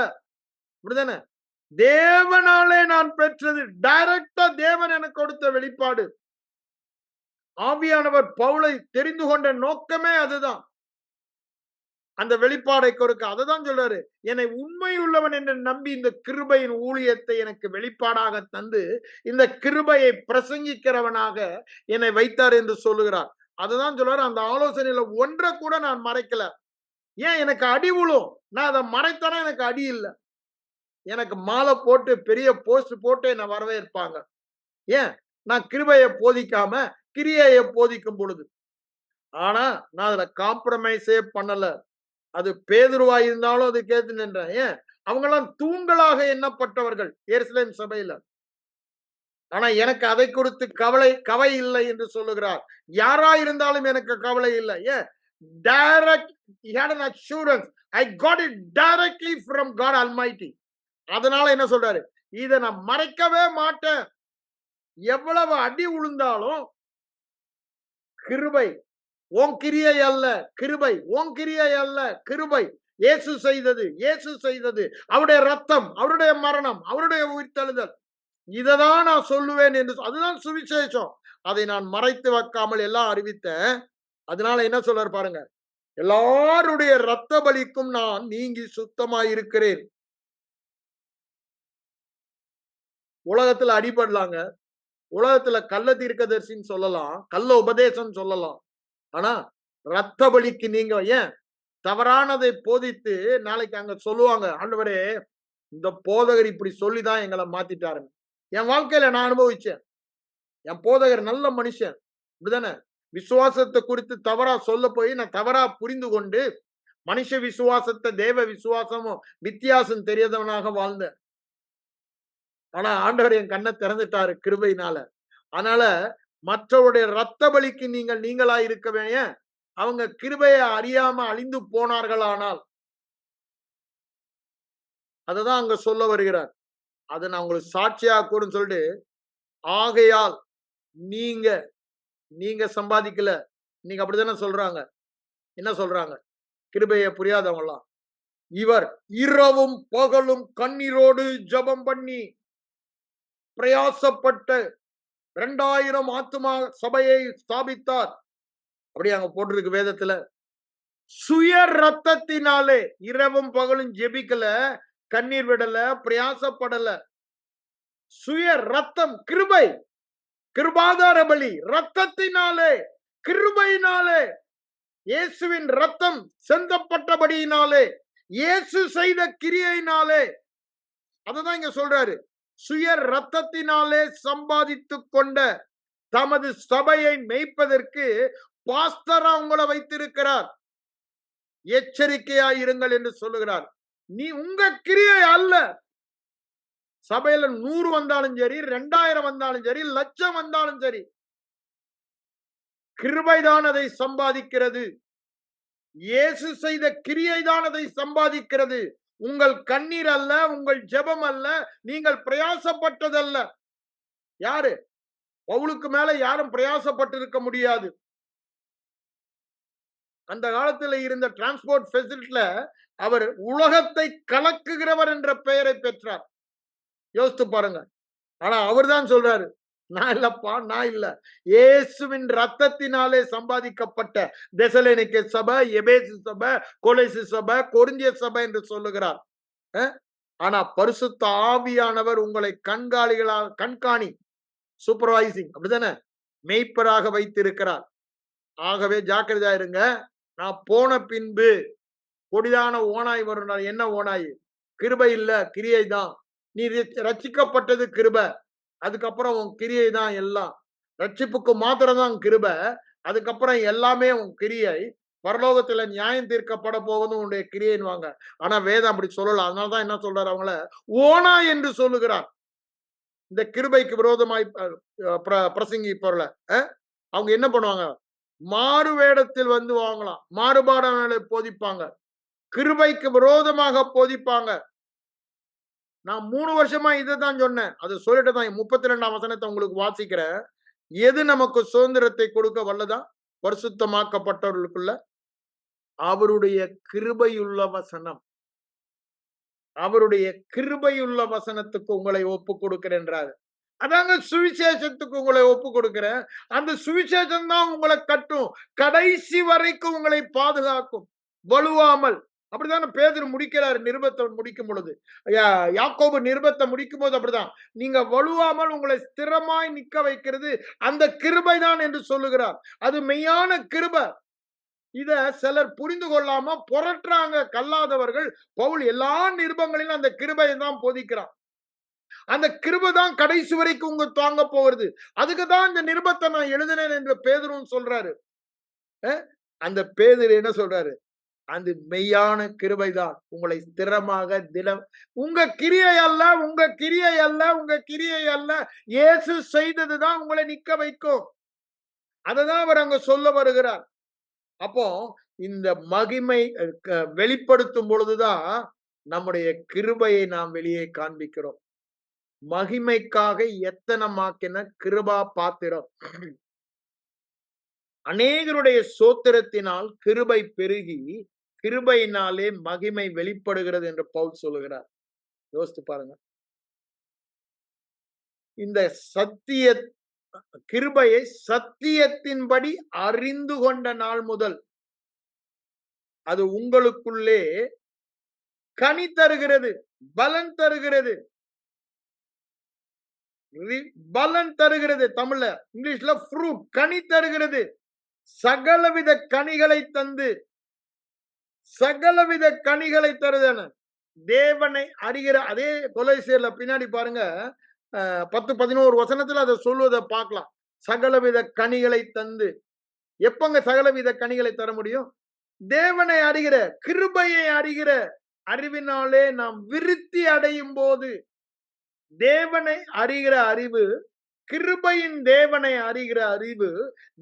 அப்படிதானே, தேவனாலே நான் பெற்றது. டைரக்டா தேவன் எனக்கு கொடுத்த வெளிப்பாடு. ஆவியானவர் பவுலை தெரிந்து கொண்ட நோக்கமே அதுதான். அந்த வெளிப்பாடை கொடுக்க அதுதான் சொல்றாரு. என்னை உண்மை உள்ளவன் என்று நம்பி இந்த கிருபையின் ஊழியத்தை எனக்கு வெளிப்பாடாக தந்து இந்த கிருபையை பிரசங்கிக்கிறவனாக என்னை வைத்தார் என்று சொல்லுகிறார். அதுதான் சொல்றாரு. அந்த ஆலோசனையில ஒன்றை கூட நான் மறைக்கல. ஏன் எனக்கு அடி விழும், நான் அதை மறைத்தானே எனக்கு அடி இல்லை. எனக்கு மாலை போட்டு பெரிய போஸ்ட் போட்டு என்ன வரவேற்பாங்க. ஏன் நான் கிருபையை போதிக்காம கிரியையை போதிக்கும் பொழுது. ஆனா நான் அதுல காம்ப்ரமைஸே பண்ணல. அது பேதுருவா இருந்தாலும் அது கேட்டு நின்றேன். ஏன் அவங்கெல்லாம் தூண்களாக எண்ணப்பட்டவர்கள் எருசலேம் சபையில. ஆனா எனக்கு அதை குறித்து கவலை இல்லை என்று சொல்லுகிறார். யாரா இருந்தாலும் எனக்கு கவலை இல்லை. ஏன் direct he had an assurance. I got it directly from God Almighty. அதனால என்ன சொல்றாரு, இதை நான் மறைக்கவே மாட்டேன். எவ்வளவு அடி விழுந்தாலும் கிருபை உன் கிரியை அல்ல, கிருபை உன் கிரியை அல்ல, கிருபை இயேசு செய்தது, இயேசு செய்தது, அவருடைய ரத்தம், அவருடைய மரணம், அவருடைய உயிர்த்தெழுதல், இததான் நான் சொல்லுவேன் என்று. அதுதான் சுவிசேஷம். அதை நான் மறைத்து வைக்காமல் எல்லாம் அறிவித்தேன். அதனால என்ன சொல்றாரு பாருங்க, எல்லாருடைய ரத்த பலிக்கும் நான் நீங்கி சுத்தமாய் இருக்கிறேன். உலகத்துல அடிபடலாங்க, உலகத்துல கள்ள தீர்க்கதரிசின்னு சொல்லலாம், கள்ள உபதேசம் சொல்லலாம். ஆனா ரத்த பலிக்கு நீங்க ஏன் தவறானதை போதித்து நாளைக்கு அங்க சொல்லுவாங்க, ஆண்டவரே இந்த போதகர் இப்படி சொல்லிதான் எங்களை மாத்திட்டாரு. என் வாழ்க்கையில நான் அனுபவிச்சேன். என் போதகர் நல்ல மனுஷன், இப்படிதானே, விசுவாசத்தை குறித்து தவறா சொல்ல போய் நான் தவறா புரிந்து கொண்டு மனுஷ விசுவாசத்தை தேவ விசுவாசமும் வித்தியாசம் தெரியாதவனாக வாழ்ந்தேன். ஆனா ஆண்டவர் என் கண்ணை திறந்துட்டாரு கிருபையினால. அதனால மற்றவருடைய ரத்த பலிக்கு நீங்களா இருக்க வேண்டிய அவங்க கிருபையை அறியாம அழிந்து போனார்களானால், அததான் அங்க சொல்ல வருகிறார். அதை நான் உங்களுக்கு சாட்சியா கூடன்னு சொல்லிட்டு, ஆகையால் நீங்க சம்பாதிக்கல, நீங்க அப்படித்தானே சொல்றாங்க. என்ன சொல்றாங்க கிருபையை புரியாதவங்களாம், இவர் இரவும் பகலும் கண்ணீரோடு ஜபம் பண்ணி பிரயாசப்பட்ட 2000 ஆத்துமா சபையை ஸ்தாபித்தார். அப்படி அங்க போட்டிருக்கு வேதத்துல. சுய ரத்தத்தினாலே இரவும் பகலும் ஜெபிக்கல, கண்ணீர் விடல, பிரயாசப்படல. சுய ரத்தம், கிருபை, கிருபாதார பலி, ரத்தத்தினாலே, கிருபையினாலே, இயேசுவின் ரத்தம் செந்தப்பட்டபடியினாலே, இயேசு செய்த கிரியையினாலே. அதுதான் இங்க சொல்றாரு. சுய ரத்தத்தினாலே சம்பாதித்துக் கொண்ட தமது சபையை மேய்ப்பதற்கு பாஸ்டரா உங்களை வைத்திருக்கிறார். எச்சரிக்கையா இருங்கள் என்று சொல்லுகிறார். நீ உங்க கிரியை அல்ல. சபையில 100 வந்தாலும் சரி, 2000 வந்தாலும் சரி, லட்சம் வந்தாலும் சரி, கிருபைதான் அதை சம்பாதிக்கிறது. இயேசு செய்த கிரியைதான் அதை சம்பாதிக்கிறது. உங்கள் கண்ணீர் அல்ல, உங்கள் ஜெபம் அல்ல, நீங்கள் பிரயாசப்பட்டதல்ல. யாரு பவுலுக்கு மேல யாரும் பிரயாசப்பட்டிருக்க முடியாது. அந்த காலத்துல இருந்த டிரான்ஸ்போர்ட் ஃபெசிலிட்டில அவர் உலகத்தை கலக்குகிறவர் என்ற பெயரை பெற்றார். யோசித்து பாருங்க. ஆனா அவர் தான் சொல்றாரு, நான் இல்லப்பா, நான் இல்ல, இயேசுவின் ரத்தத்தினாலே சம்பாதிக்கப்பட்ட தெசலோனிக்கே சபை, எபேசு சபை, கொலோசு சபை, கொரிந்திய சபை என்று சொல்லுகிறார். ஆனா பரிசுத்த ஆவியானவர் உங்களை கண்காணி, சூப்பர்வைசிங், அப்படிதானே, மேய்ப்பராக வைத்திருக்கிறார். ஆகவே ஜாக்கிரதையா இருங்க. நான் போன பின்பு கொடிதான ஓனாய் வரும். என்ன ஓனாய்? கிருபை இல்ல, கிரியை தான். நீ ரட்சிக்கப்பட்டது கிருபை. அதுக்கப்புறம் உன் கிரியை தான் எல்லாம். ரட்சிப்புக்கு மாத்திரம் தான் கிருபை. அதுக்கப்புறம் எல்லாமே உன் கிரியை. பரலோகத்துல நியாயம் தீர்க்கப்பட போவது உன்னுடைய கிரியைன்னுவாங்க. ஆனா வேதம் அப்படி சொல்லல. அதனால தான் என்ன சொல்றாரு அவங்கள ஓனாய் என்று சொல்லுகிறார். இந்த கிருபைக்கு விரோதமாய் பிரசங்கிப்பவர்கள அவங்க என்ன பண்ணுவாங்க? மாறு வேடத்தில் வந்து வாங்கலாம். மாறுபாடான போதிப்பாங்க. கிருபைக்கு விரோதமாக போதிப்பாங்க. நான் 3 வருஷமா இததான் சொன்னேன். அது சொல்லிட்டு தான் 32ஆம் வசனத்தை உங்களுக்கு வாசிக்கிறேன். எது நமக்கு சுதந்திரத்தை கொடுக்க வல்லதா? பரிசுத்தமாக்கப்பட்டவர்களுக்குள்ள அவருடைய கிருபையுள்ள வசனம். அவருடைய கிருபையுள்ள வசனத்துக்கு உங்களை ஒப்பு கொடுக்கிறேன் என்றார். அதாங்க சுவிசேஷத்துக்கு உங்களை ஒப்பு கொடுக்கிறேன். அந்த சுவிசேஷம் தான் உங்களை கட்டும். கடைசி வரைக்கும் உங்களை பாதுகாக்கும். வலுவாமல். அப்படித்தானே பேதுரு முடிக்கிறார் நிருபத்தை முடிக்கும் பொழுது. யாக்கோபு நிருபத்தை முடிக்கும் போது அப்படிதான். நீங்க வலுவாமல் உங்களை ஸ்திரமாய் நிக்க வைக்கிறது அந்த கிருபைதான் என்று சொல்லுகிறார். அது மெய்யான கிருபை. இத சிலர் புரிந்து கொள்ளாம புரட்டுறாங்க கல்லாதவர்கள். பவுல் எல்லா நிருபங்களிலும் அந்த கிருபையை தான் போதிக்கிறான். அந்த கிருபை தான் கடைசி வரைக்கும் உங்க தாங்க போகிறது. அதுக்கு தான் இந்த நிருபத்தை நான் எழுதினேன் என்று பேதுருவும் சொல்றாரு. அந்த பேதுரு என்ன சொல்றாரு? அது மெய்யான கிருபைதான் உங்களை ஸ்திரமாக தினம் உங்க கிரியை அல்ல, உங்க கிரியை அல்ல, உங்க கிரியை அல்ல. இயேசு செய்ததுதான் உங்களை நிக்க வைக்கும். அததான் அவர் அங்க சொல்ல வருகிறார். அப்போ இந்த மகிமை வெளிப்படுத்தும் பொழுதுதான் நம்முடைய கிருபையை நாம் வெளியே காண்பிக்கிறோம். மகிமைக்காக எத்தனமாக்கின கிருபா பாத்திரம். அநேகருடைய சோத்திரத்தினால் கிருபை பெருகி கிருபையினாலே மகிமை வெளிப்படுகிறது என்று பவுல் சொல்லுகிறார். யோசித்து பாருங்க. இந்த சத்திய கிருபையை சத்தியத்தின்படி அறிந்து கொண்ட நாள் முதல் அது உங்களுக்குள்ளே கனி தருகிறது, பலன் தருகிறது. பலன் தருகிறது. தமிழ்ல, இங்கிலீஷ்ல ஃப்ரூட், கனி தருகிறது. சகலவித கனிகளை தந்து சகலவித கனிகளை தருதன தேவனை அறிகிற அதே கொலைசேர்ல பின்னாடி பாருங்க 10-11 வசனத்துல அதை சொல்வதை பார்க்கலாம். சகலவித கனிகளை தந்து எப்பங்க சகலவித கனிகளை தர முடியும்? தேவனை அறிகிற கிருபையை அறிகிற அறிவினாலே நாம் விருத்தி அடையும் போது தேவனை அறிகிற அறிவு, கிருபையின் தேவனை அறிகிற அறிவு,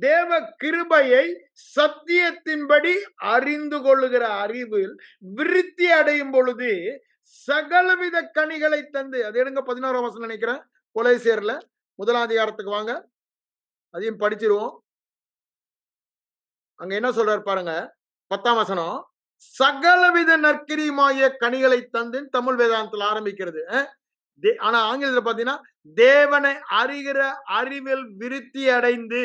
தேவ கிருபையை சத்தியத்தின்படி அறிந்து கொள்ளுகிற அறிவில் விருத்தி அடையும் பொழுது சகலவித கனிகளை தந்து அது எடுங்க 16ஆம் வசனம் நினைக்கிறேன். கொலைசேர்ல 1ஆம் அதிகாரத்துக்கு வாங்க, அதையும் படிச்சிருவோம். அங்க என்ன சொல்றாரு பாருங்க. 10ஆம் வசனம் சகலவித நற்கிரியுமாகிய கனிகளை தந்து தமிழ் வேதாந்தத்தில் ஆரம்பிக்கிறது. ஆனா ஆங்கிலத்தில் பாத்தீங்கன்னா தேவனை அறிகிற அறிவில் விருத்தி அடைந்து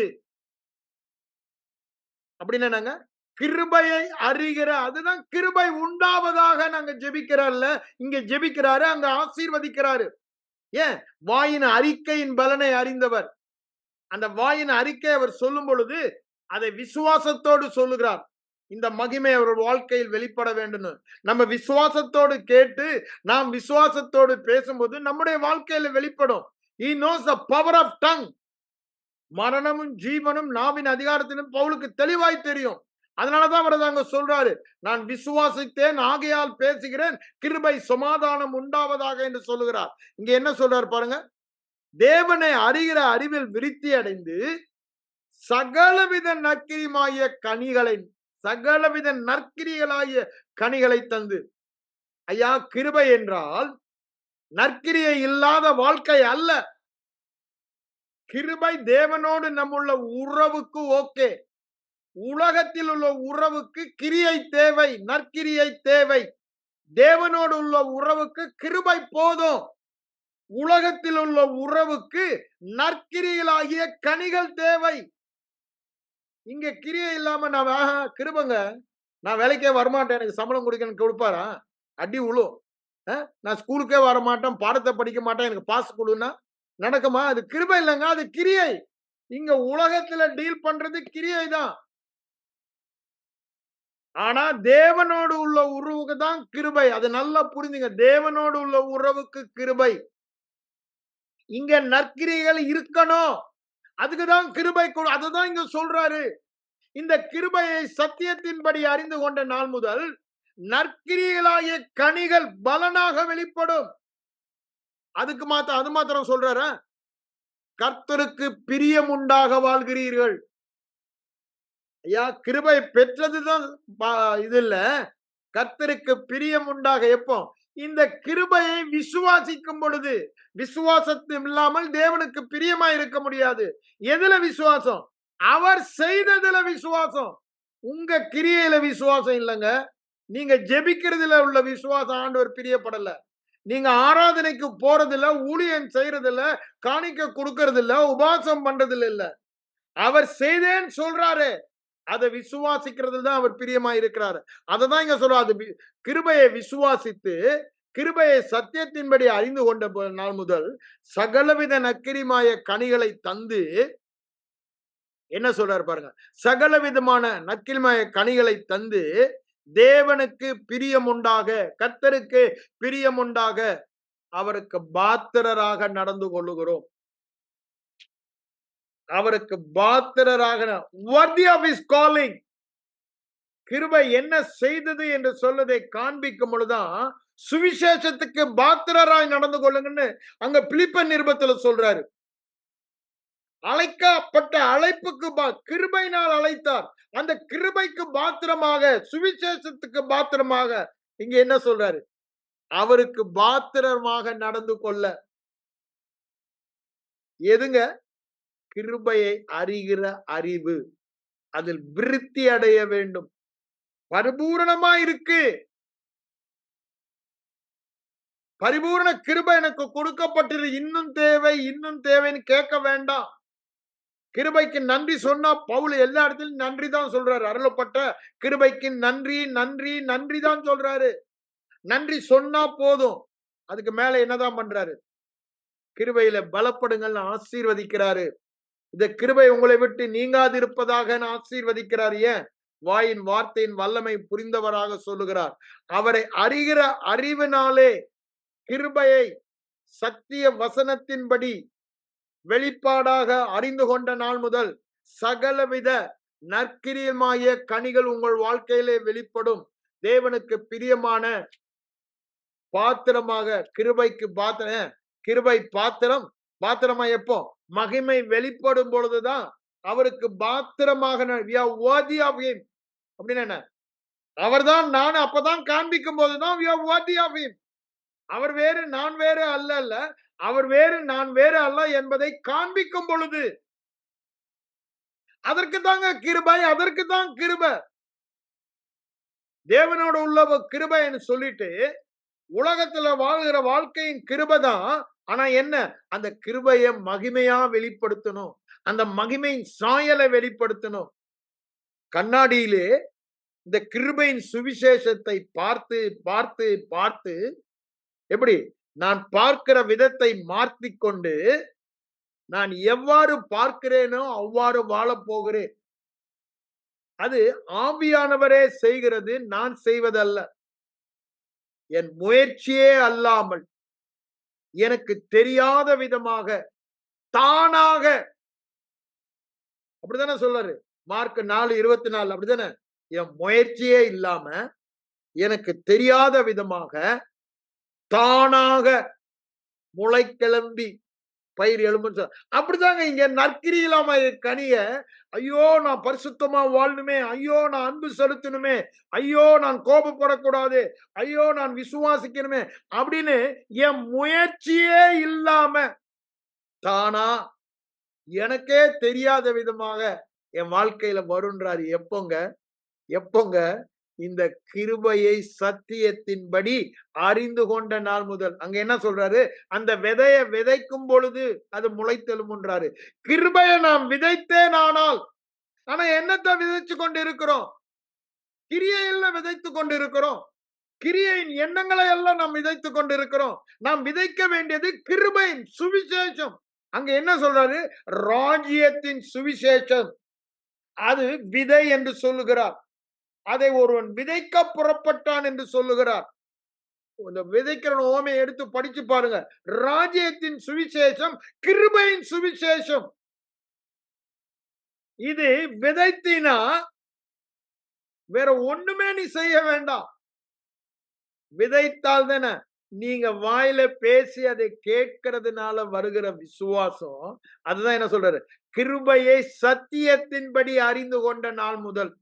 அப்படின்னு நாங்க கிருபையை அறிகிற அதுதான் கிருபை உண்டாவதாக நாங்க ஜெபிக்கிறோம்ல. இங்க ஜெபிக்கிறாரு, அங்க ஆசீர்வதிக்கிறாரு. ஏன்? வாயின் அறிக்கையின் பலனை அறிந்தவர். அந்த வாயின் அறிக்கை அவர் சொல்லும் பொழுது அதை விசுவாசத்தோடு சொல்லுகிறார். இந்த மகிமை அவர் வாழ்க்கையில் வெளிப்பட வேண்டும். நம்ம விசுவாசத்தோடு கேட்டு நாம் விசுவாசத்தோடு பேசும்போது நம்முடைய வாழ்க்கையில வெளிப்படும். He knows the power of tongue. மரணமும் ஜீவனும் நாவின் அதிகாரத்திலும் பவுலுக்கு தெளிவாய் தெரியும். அதனாலதான் அவர் அங்க சொல்றாரு, நான் விசுவாசித்தேன் ஆகையால் பேசுகிறேன், கிருபை சமாதானம் உண்டாவதாக என்று சொல்லுகிறார். இங்க என்ன சொல்றாரு பாருங்க. தேவனை அறிகிற அறிவில் விருத்தி அடைந்து சகலவித நற்கிரியுமாகிய கனிகளை சகலவித நற்கிரிகளாகிய கனிகளை தந்து. ஐயா, கிருபை என்றால் நற்கிரியை இல்லாத வாழ்க்கை அல்ல. கிருபை தேவனோடு நம்முள்ள உறவுக்கு ஓகே. உலகத்தில் உள்ள உறவுக்கு கிரியை தேவை, நற்கிரியை தேவை. தேவனோடு உள்ள உறவுக்கு கிருபை போதும். உலகத்தில் உள்ள உறவுக்கு நற்கிரிகளாகிய கனிகள் தேவை. இங்க கிரியை இல்லாம நான் கிருபங்க, நான் வேலைக்கே வரமாட்டேன், எனக்கு சம்பளம் கொடுப்பாரா? அடி உழும். நான் ஸ்கூலுக்கே வரமாட்டேன், பாடத்தை படிக்க மாட்டேன், எனக்கு பாஸ் கொடுன்னா நடக்குமா? அது கிருபை இல்லைங்க, அது கிரியை. இங்க உலகத்துல டீல் பண்றது கிரியை தான். ஆனா தேவனோடு உள்ள உறவுக்கு தான் கிருபை. அது நல்லா புரிஞ்சுங்க. தேவனோடு உள்ள உறவுக்கு கிருபை. இங்க நற்கிரியைகள் இருக்கணும். அதுக்குதான் கிருபை. அதுதான் இங்க சொல்றாரு. இந்த கிருபையை சத்தியத்தின்படி அறிந்து கொண்ட நாள் முதல் நற்கிரியைகளாகிய கனிகள் பலனாக வெளிப்படும். அது மாத்திரம் சொல்றாரா? கர்த்தருக்கு பிரியம் உண்டாக வாழ்கிறீர்கள். ஐயா, கிருபை பெற்றதுதான் இது இல்ல. கர்த்தருக்கு பிரியம் உண்டாக எப்போ? இந்த கிருபையை விசுவாசிக்கும் பொழுது. விசுவாசத்தும் இல்லாமல் தேவனுக்கு பிரியமா இருக்க முடியாது. எதுல விசுவாசம்? அவர் செய்ததுல விசுவாசம். உங்க கிரியையில விசுவாசம் இல்லங்க. நீங்க ஜெபிக்கிறதுல உள்ள விசுவாசம் ஆண்டவர் பிரியப்படல. நீங்க ஆராதனைக்கு போறதில்ல, ஊழியம் செய்யறதில்ல, காணிக்க கொடுக்கறதில்ல, உபவாசம் பண்றதில்ல இல்ல. அவர் செய்தேன்னு சொல்றாரு. அதை விசுவாசிக்கிறதுல தான் அவர் பிரியமா இருக்கிறாரு. அததான் இங்க சொல்றாரு. கிருபையை விசுவாசித்து கிருபையை சத்தியத்தின்படி அறிந்து கொண்ட நாள் முதல் சகலவித நற்கிரிமாய கனிகளை தந்து என்ன சொல்றாரு பாருங்க. சகல விதமான நற்கிரிமாய கனிகளை தந்து தேவனுக்கு பிரியம் உண்டாக, கர்த்தருக்கு பிரியம் உண்டாக அவருக்கு பாத்திரராக நடந்து கொள்ளுகிறோம். அவருக்கு பாத்திரராக worthy of his calling. கிருபை என்ன செய்தது என்று சொல்வதை காண்பிக்கும் பொழுதுதான் சுவிசேஷத்துக்கு பாத்திரராய் நடந்து கொள்ளுங்கன்னு அங்க பிலிப்பர் நிருபத்துல சொல்றாரு. அழைக்கப்பட்ட அழைப்புக்கு கிருபையினால் அழைத்தார். அந்த கிருபைக்கு பாத்திரமாக, சுவிசேஷத்துக்கு பாத்திரமாக இங்க என்ன சொல்றாரு? அவருக்கு பாத்திரமாக நடந்து கொள்ள. எதுங்க? கிருபையை அறிகிற அறிவு. அதில் விருத்தி அடைய வேண்டும். பரிபூரணமா இருக்கு. பரிபூரண கிருபை எனக்கு கொடுக்கப்பட்டது. இன்னும் தேவை, இன்னும் தேவைன்னு கேட்க வேண்டாம். கிருபைக்கு நன்றி சொன்னா பவுல் எல்லா இடத்திலும் நன்றி தான் சொல்றாரு. அருளப்பட்ட கிருபைக்கு நன்றி, நன்றி, நன்றி தான் சொல்றாரு. நன்றி சொன்னா போதும். அதுக்கு மேல என்னதான் பண்றாரு? கிருபையில பலப்படுங்கள் ஆசீர்வதிக்கிறாரு. இந்த கிருபை உங்களை விட்டு நீங்காதிருப்பதாக ஆசீர்வதிக்கிறார். ஏன்? வாயின் வார்த்தையின் வல்லமை புரிந்தவராக சொல்லுகிறார். அவரை அறிகிற அறிவினாலே கிருபையை சத்திய வசனத்தின்படி வெளிப்பாடாக அறிந்து கொண்ட நாள் முதல் சகலவித நற்கிரியமாய கனிகள் உங்கள் வாழ்க்கையிலே வெளிப்படும். தேவனுக்கு பிரியமான பாத்திரமாக கிருபைக்கு கிருபை பாத்திரம். பாத்திரமா எப்போ? மகிமை வெளிப்படும் பொழுதுதான் அவருக்கு பாத்திரமாக. அப்படின்னு என்ன? அவர்தான் நான் அப்பதான் காண்பிக்கும் போதுதான் அவர் வேறு நான் வேறு அல்ல. அவர் வேறு நான் வேறு அல்ல என்பதை காண்பிக்கும் பொழுது அதற்கு தாங்க கிருபை. அதற்கு தான் கிருபை. தேவனோட உள்ள கிருபைன்னு சொல்லிட்டு உலகத்துல வாழ்கிற வாழ்க்கையின் கிருபை தான். ஆனா என்ன? அந்த கிருபையை மகிமையா வெளிப்படுத்தணும். அந்த மகிமையின் சாயலை வெளிப்படுத்தணும். கண்ணாடியிலே இந்த கிருபையின் சுவிசேஷத்தை பார்த்து பார்த்து பார்த்து எப்படி நான் பார்க்கிற விதத்தை மாற்றிக்கொண்டு நான் எவ்வாறு பார்க்கிறேனோ அவ்வாறு வாழப் போகிறேன். அது ஆவியானவரே செய்கிறது, நான் செய்வதல்ல. என் முயற்சியே அல்லாமல் எனக்கு தெரியாத விதமாக தானாக. அப்படித்தானே சொல்றாரு மார்க் 4:24. அப்படித்தானே? என் முயற்சியே இல்லாம எனக்கு தெரியாத விதமாக தானாக முளை கிளம்பி பயிர் எழும்பு. அப்படிதாங்க இங்க நற்கிரியிலாம கனிய. ஐயோ நான் பரிசுத்தமா வாழணுமே, ஐயோ நான் அன்பு செலுத்தணுமே, ஐயோ நான் கோபப்படக்கூடாது, ஐயோ நான் விசுவாசிக்கணுமே அப்படின்னு என் முயற்சியே இல்லாம தானா எனக்கே தெரியாத விதமாக என் வாழ்க்கையில வருன்றாரு. எப்போங்க? இந்த கிருபையை சத்தியத்தின்படி அறிந்து கொண்ட நாள் முதல். அங்க என்ன சொல்றாரு? அந்த விதையை விதைக்கும் பொழுது அது முளைத்தெழும்ன்றாரு. கிருபையை நாம் விதைத்தேன். ஆனா என்னத்தை விதைச்சு கொண்டு இருக்கிறோம்? கிரியையில விதைத்து கொண்டு இருக்கிறோம். கிரியையின் எண்ணங்களை எல்லாம் நாம் விதைத்து கொண்டு இருக்கிறோம். நாம் விதைக்க வேண்டியது கிருபையின் சுவிசேஷம். அங்க என்ன சொல்றாரு? ராஜ்யத்தின் சுவிசேஷம். அது விதை என்று சொல்லுகிறார். அதை ஒருவன் விதைக்க புறப்பட்டான் என்று சொல்லுகிறார். இந்த விதைக்கிற ஓமையை எடுத்து படிச்சு பாருங்க. ராஜ்யத்தின் சுவிசேஷம் கிருபையின் சுவிசேஷம். இது விதைத்தினா வேற ஒண்ணுமே நீ செய்ய வேண்டாம். விதைத்தால் தானே நீங்க வாயில பேசி அதை கேட்கிறதுனால வருகிற விசுவாசம். அதுதான் என்ன சொல்றாரு, கிருபையை சத்தியத்தின்படி அறிந்து கொண்ட நாள் முதல்.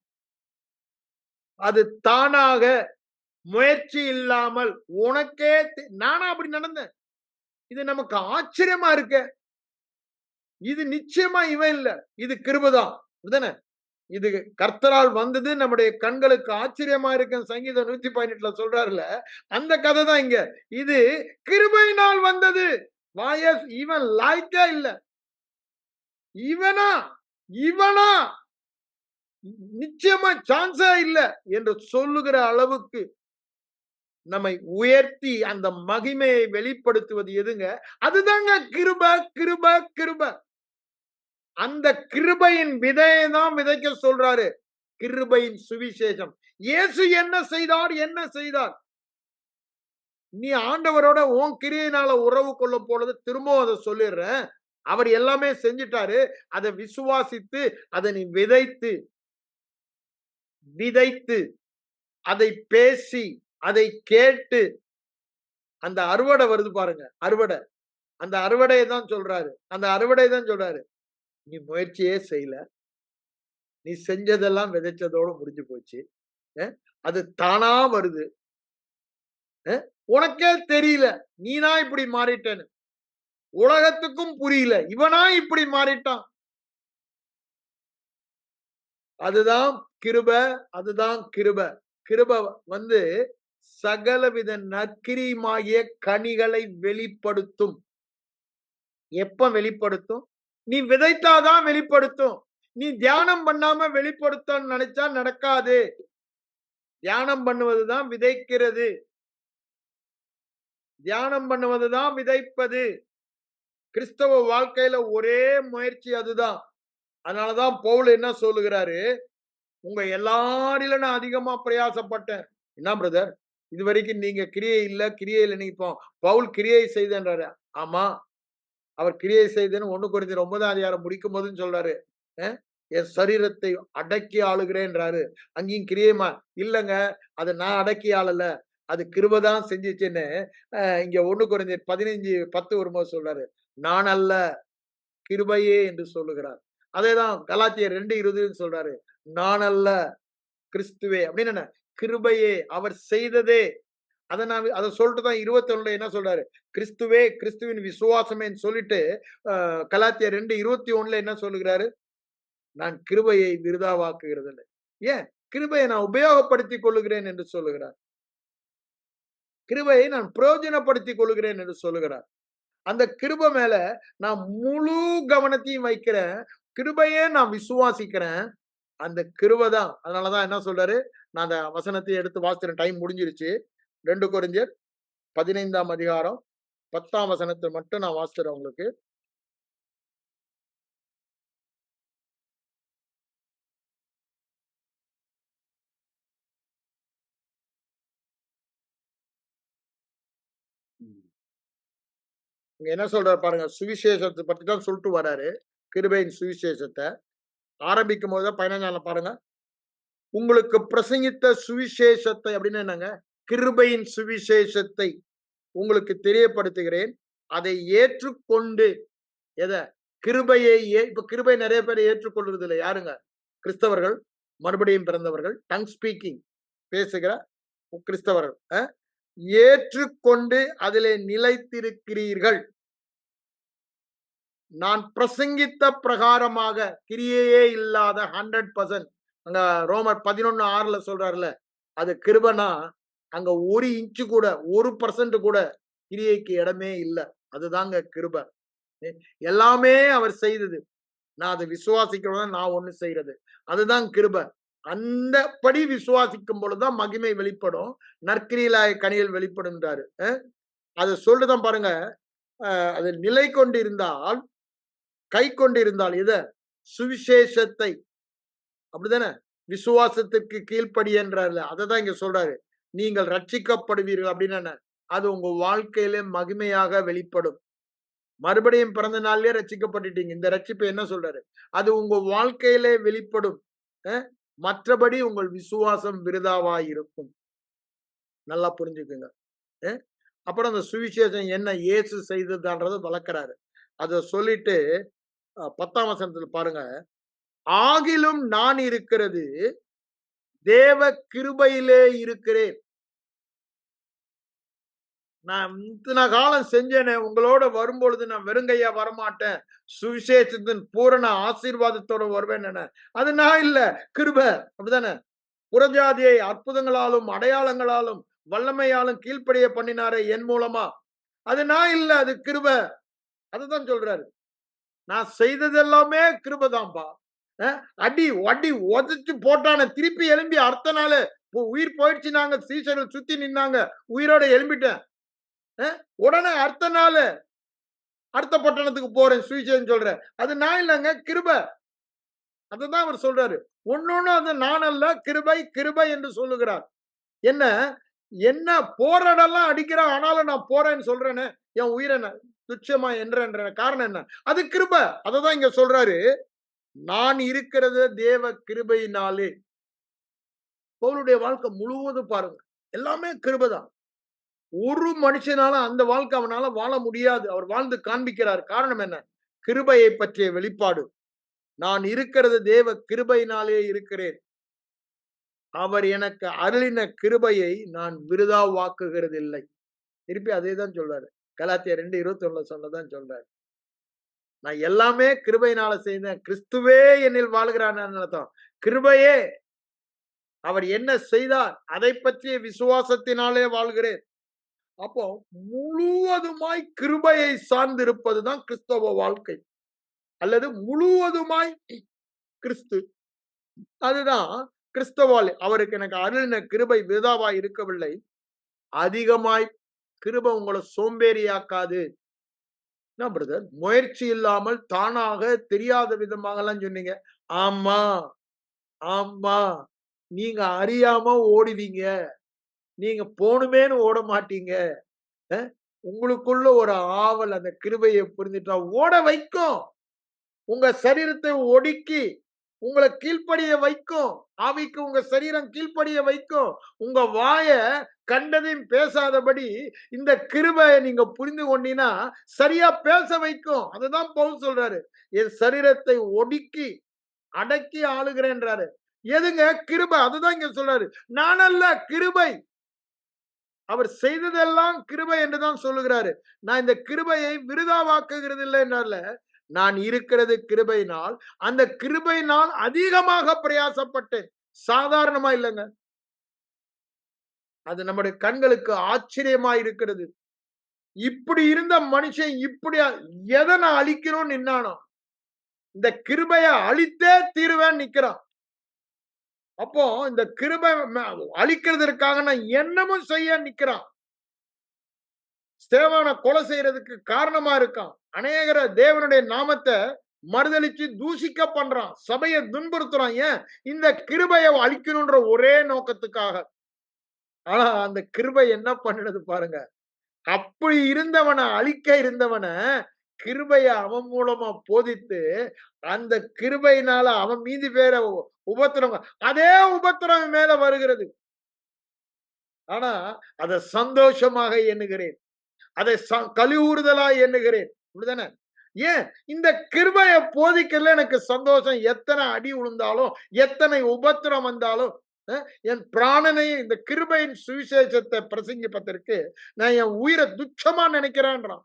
அது தானாக முயற்சி இல்லாமல் உனக்கே நானா அப்படி நடந்தேன். இது நமக்கு ஆச்சரியமா இருக்க. இது நிச்சயமா இவன் இல்ல, இது கிருபைதான். இது கர்த்தரால் வந்தது, நம்முடைய கண்களுக்கு ஆச்சரியமா இருக்கு. சங்கீதம் 118 சொல்றாருல, அந்த கதை தான் இங்க. இது கிருபையினால் வந்தது. இவன் லாய்க்கா இல்ல, இவனா இவனா நிச்சயமா சான்ஸா இல்ல என்று சொல்லுகிற அளவுக்கு நம்மை உயர்த்தி அந்த மகிமையை வெளிப்படுத்துவது எதுங்க? அதுதாங்க கிருப கிருப கிருப. அந்த கிருபையின் விதையை தான் விதைக்க சொல்றாரு. கிருபையின் சுவிசேஷம். இயேசு என்ன செய்தார்? என்ன செய்தார்? நீ ஆண்டவரோட உன் கிரியையினால உறவு கொள்ள போனது திரும்பவும் அதை சொல்லிடுறேன். அவர் எல்லாமே செஞ்சிட்டாரு. அதை விசுவாசித்து அதை நீ விதைத்து விதைத்து அதை பேசி அதை கேட்டு அந்த அறுவடை வருது பாருங்க. அறுவடை. அந்த அறுவடையை தான் சொல்றாரு. அந்த அறுவடை தான் சொல்றாரு. நீ முயற்சியே செய்யல. நீ செஞ்சதெல்லாம் விதைச்சதோடு முடிஞ்சு போச்சு. அது தானா வருது. உனக்கே தெரியல நீனா இப்படி மாறிட்டேன்னு. உலகத்துக்கும் புரியல இவனா இப்படி மாறிட்டான். அதுதான் கிருப. அதுதான் கிருப. கிருப வந்து சகலவித நற்கிரியுமாகிய கனிகளை வெளிப்படுத்தும். எப்ப வெளிப்படுத்தும்? நீ விதைத்தாதான் வெளிப்படுத்தும். நீ தியானம் பண்ணாம வெளிப்படுத்தன்னு நினைச்சா நடக்காது. தியானம் பண்ணுவதுதான் விதைக்கிறது. தியானம் பண்ணுவதுதான் விதைப்பது. கிறிஸ்தவ வாழ்க்கையில ஒரே முயற்சி அதுதான். அதனாலதான் பவுல் என்ன சொல்லுகிறாரு, உங்க எல்லாரிலும் நான் அதிகமா பிரயாசப்பட்டேன். என்ன பிரதர், இது வரைக்கும் நீங்க கிரியை இல்ல, கிரியை இல்ல. நீங்க இப்போ பவுல் கிரியை செய்தன்றாரு. ஆமா, அவர் கிரியை செய்தன்னு 1 கொரிந்தியர் 9ஆம் அதிகாரம் முடிக்கும் போதுன்னு சொல்றாரு. என் சரீரத்தை அடக்கி ஆளுகிறேன்றாரு. அங்கேயும் கிரியைமா இல்லங்க, அதை நான் அடக்கி ஆளல, அது கிருபைதான் செஞ்சிச்சுன்னு இங்க 1 கொரிந்தியர் 15:10 வரும்போது சொல்றாரு. நான் அல்ல, கிருபையே என்று சொல்லுகிறார். அதேதான் கலாத்தியர் 2:20 சொல்றாரு. நான் அல்ல, கிறிஸ்துவே அப்படின்னு. என்ன கிருபையே, அவர் செய்ததே. அதை சொல்லிட்டு தான் 21 என்ன சொல்றாரு, கிறிஸ்துவே, கிறிஸ்துவின் விசுவாசமேன்னு சொல்லிட்டு கலாத்தியர் 2:21 என்ன சொல்லுகிறாரு, நான் கிருபையை விருதாவாக்குகிறது இல்லை. ஏன் கிருபையை நான் உபயோகப்படுத்திக் கொள்ளுகிறேன் என்று சொல்லுகிறார். கிருபையை நான் பிரயோஜனப்படுத்திக் கொள்ளுகிறேன் என்று சொல்லுகிறார். அந்த கிருபை மேல நான் முழு கவனத்தையும் வைக்கிறேன். கிருபையே நான் விசுவாசிக்கிறேன். அந்த கிருபை தான். அதனாலதான் என்ன சொல்றாரு, நான் அந்த வசனத்தை எடுத்து வாசிக்கிறேன். டைம் முடிஞ்சிருச்சு. 2 கொரிந்தியர் 15ஆம் அதிகாரம் 10ஆம் வசனத்தை மட்டும் நான் வாசிக்கிறேன் உங்களுக்கு. என்ன சொல்றாரு பாருங்க, சுவிசேஷத்தை பத்தி தான் சொல்லிட்டு வராரு. கிருபையின் சுவிசேஷத்தை ஆரம்பிக்கும் போது 15 பாருங்க, உங்களுக்கு பிரசங்கித்த சுவிசேஷத்தை அப்படின்னு என்னங்க, கிருபையின் சுவிசேஷத்தை உங்களுக்கு தெரியப்படுத்துகிறேன். அதை ஏற்றுக்கொண்டு எதை கிருபையை இப்ப கிருபை நிறைய பேர் ஏற்றுக்கொள்றது இல்லை. யாருங்க? கிறிஸ்தவர்கள், மறுபடியும் பிறந்தவர்கள், டங் ஸ்பீக்கிங் பேசுகிற கிறிஸ்தவர்கள் ஏற்றுக்கொண்டு அதிலே நிலைத்திருக்கிறீர்கள். நான் பிரசங்கித்த பிரகாரமாக கிரியையே இல்லாத 100%, அங்க ரோமர் 11:6 சொல்றாருல, அது கிருபனா அங்க 1 இன்ச்சு கூட 1% கூட கிரியைக்கு இடமே இல்லை. அதுதாங்க கிருப. எல்லாமே அவர் செய்தது. நான் அதை விசுவாசிக்கிறவன் நான் ஒண்ணு செய்யறது. அதுதான் கிருப. அந்த படி விசுவாசிக்கும் பொழுதுதான் மகிமை வெளிப்படும். நற்கிரியிலாய கனிகள் வெளிப்படுன்றாரு. அதை சொல்லுதான் பாருங்க. அது நிலை கொண்டிருந்தால், கை கொண்டிருந்தால் இத சுவிசேஷத்தை, அப்படிதானே, விசுவாசத்திற்கு கீழ்ப்படி என்றார்ல, அததான் இங்க சொல்றாரு. நீங்கள் ரட்சிக்கப்படுவீர்கள் அப்படின்னு என்ன? அது உங்க வாழ்க்கையிலே மகிமையாக வெளிப்படும். மறுபடியும் பிறந்த நாள்லயே ரட்சிக்கப்பட்டுட்டீங்க. இந்த ரட்சிப்பு என்ன சொல்றாரு? அது உங்க வாழ்க்கையிலே வெளிப்படும். மற்றபடி உங்கள் விசுவாசம் விருதாவாய் இருக்கும். நல்லா புரிஞ்சுக்குங்க. அ அப்புறம் அந்த சுவிசேஷம் என்ன இயேசு செய்ததுன்றத விளக்குறாரு. அத சொல்லிட்டு 10ஆம் வசனத்துல பாருங்க. ஆகிலும் நான் இருக்கிறது தேவ கிருபையிலே இருக்கிறேன். நான் இத்தன காலம் செஞ்சேனே, உங்களோட வரும்பொழுது நான் வெறுங்கையா வரமாட்டேன். சுவிசேஷத்தின் பூரண ஆசீர்வாதத்தோட வருவேன். அது நான் இல்ல, கிருபை. அப்படிதானே? புறஜாதியை அற்புதங்களாலும், அடையாளங்களாலும், வல்லமையாலும் கீழ்ப்படிய பண்ணினாரே என் மூலமா. அது நான் இல்ல, அது கிருபை. அதுதான் சொல்றாரு. நான் செய்தது எல்லாமே கிருபைதான்பா. அடி, வடி உதைச்சு போட்டானே, திருப்பி எழும்பி அடுத்த நாளு உயிர் போயிடுச்சுன்னாங்க. சீஷர்கள் சுத்தி நின்னாங்க. உயிரோட எழும்பிட்டேன். உடனே அடுத்த நாளு அடுத்த பட்டணத்துக்கு போறேன், சுவிசேஷம் சொல்றேன். அது நான் இல்லங்க, கிருபை. அததான் அவர் சொல்றாரு. ஒன்னொன்னு அது நான் அல்ல, கிருபை, கிருபை என்று சொல்லுகிறார். என்ன என்ன போற இடம்லாம் அடிக்கிறான், ஆனாலும் நான் போறேன்னு சொல்றேனே, என் உயிரை துச்சமா என்ற காரணம் என்ன? அது கிருபை. அததான் இங்க சொல்றாரு. நான் இருக்கிறது தேவ கிருபையினாலே. பவுலுடைய வாழ்க்கை முழுவதும் பாருங்க, எல்லாமே கிருபைதான். ஒரு மனுஷனால அந்த வாழ்க்கை அவனால வாழ முடியாது. அவர் வாழ்ந்து காண்பிக்கிறார். காரணம் என்ன? கிருபையை பற்றிய வெளிப்பாடு. நான் இருக்கிறது தேவ கிருபையினாலே இருக்கிறேன். அவர் எனக்கு அருளின கிருபையை நான் விருதா வாக்குகிறதில்லை. திருப்பி அதே தான் சொல்றாரு. கலாத்தியர் 2:21 சொன்னதான் சொல்றாரு. நான் எல்லாமே கிருபையினால செய்தேன். கிறிஸ்துவே என்னில் வாழ்கிறான் அர்த்தம். கிருபையே அவர் என்ன செய்தார் அதை பற்றிய விசுவாசத்தினாலே வாழ்கிறேன். அப்போ முழுவதுமாய் கிருபையை சார்ந்திருப்பதுதான் கிறிஸ்தவ வாழ்க்கை. அல்லது முழுவதுமாய் கிறிஸ்து. அதுதான் கிறிஸ்தவாளி. அவருக்கு எனக்கு அருளின கிருபை விருதாவாய் இருக்கவில்லை. அதிகமாய் கிருபை உங்களை சோம்பேறியாக்காது. என்ன பிரதர், முயற்சி இல்லாமல் தானாக தெரியாத விதமாக எல்லாம் சொன்னீங்க. ஆமா, ஆமா, நீங்க அறியாம ஓடுவீங்க. நீங்க போணுமேன்னு ஓட மாட்டீங்க. உங்களுக்குள்ள ஒரு ஆவல் அந்த கிருபையை புரிஞ்சுட்டா ஓட வைக்கும். உங்க சரீரத்தை ஒடுக்கி உங்களை கீழ்ப்படிய வைக்கும். ஆவிக்கு உங்க சரீரம் கீழ்ப்படிய வைக்கும். உங்க வாய கண்டதையும் பேசாதபடி இந்த கிருபையை நீங்க புரிந்து கொண்டீங்கன்னா சரியா பேச வைக்கும். அதுதான் பவுல் சொல்றாரு. என் சரீரத்தை ஒடுக்கி அடக்கி ஆளுகிறேன்றாரு. எதுங்க? கிருபை. அதுதான் இங்க சொல்றாரு. நான் அல்ல, கிருபை. அவர் செய்ததெல்லாம் கிருபை என்றுதான் சொல்லுகிறாரு. நான் இந்த கிருபையை விருதாவாக்குகிறது இல்லை என்றால, நான் இருக்கிறது கிருபையினால், அந்த கிருபையினால் அதிகமாக பிரயாசப்பட்டேன். சாதாரணமா இல்லைங்க. அது நம்முடைய கண்களுக்கு ஆச்சரியமா இருக்கிறது. இப்படி இருந்த மனுஷன் இப்படி எதை நான் அழிக்கணும்னு நின்னானோ, இந்த கிருபைய அழித்தே தீருவேன் நிக்கிறான். அப்போ இந்த கிருபை அழிக்கிறதற்காக நான் என்னமும் செய்ய நிக்கிறான். ஸ்தேவானை கொலை செய்யறதுக்கு காரணமா இருக்கான். அநேகர தேவனுடைய நாமத்தை மறுதலிச்சு தூஷிக்க பண்றான். சபையை துன்புறுத்துறான். ஏன்? இந்த கிருபையை அழிக்கணும்ன்ற ஒரே நோக்கத்துக்காக. ஆனா அந்த கிருபை என்ன பண்ணுது பாருங்க. அப்படி இருந்தவனை அழிக்க இருந்தவனை கிருபைய அவன் மூலமா போதித்து அந்த கிருபையினால அவன் மீதி பேர உபத்திரம், அதே உபத்திரம் மேல வருகிறது. ஆனா அதை சந்தோஷமாக எண்ணுகிறேன். அதை கழிவுறுதலா எண்ணுகிறேன். அப்படிதானே? ஏன்? இந்த கிருபையை போதிக்கல எனக்கு சந்தோஷம். எத்தனை அடி விழுந்தாலும், எத்தனை உபத்திரம் வந்தாலும், என் பிராணனையும் இந்த கிருபையின் சுவிசேஷத்தை பிரசங்கிப்பதற்கு நான் என் உயிரை துச்சமா நினைக்கிறேன்றான்.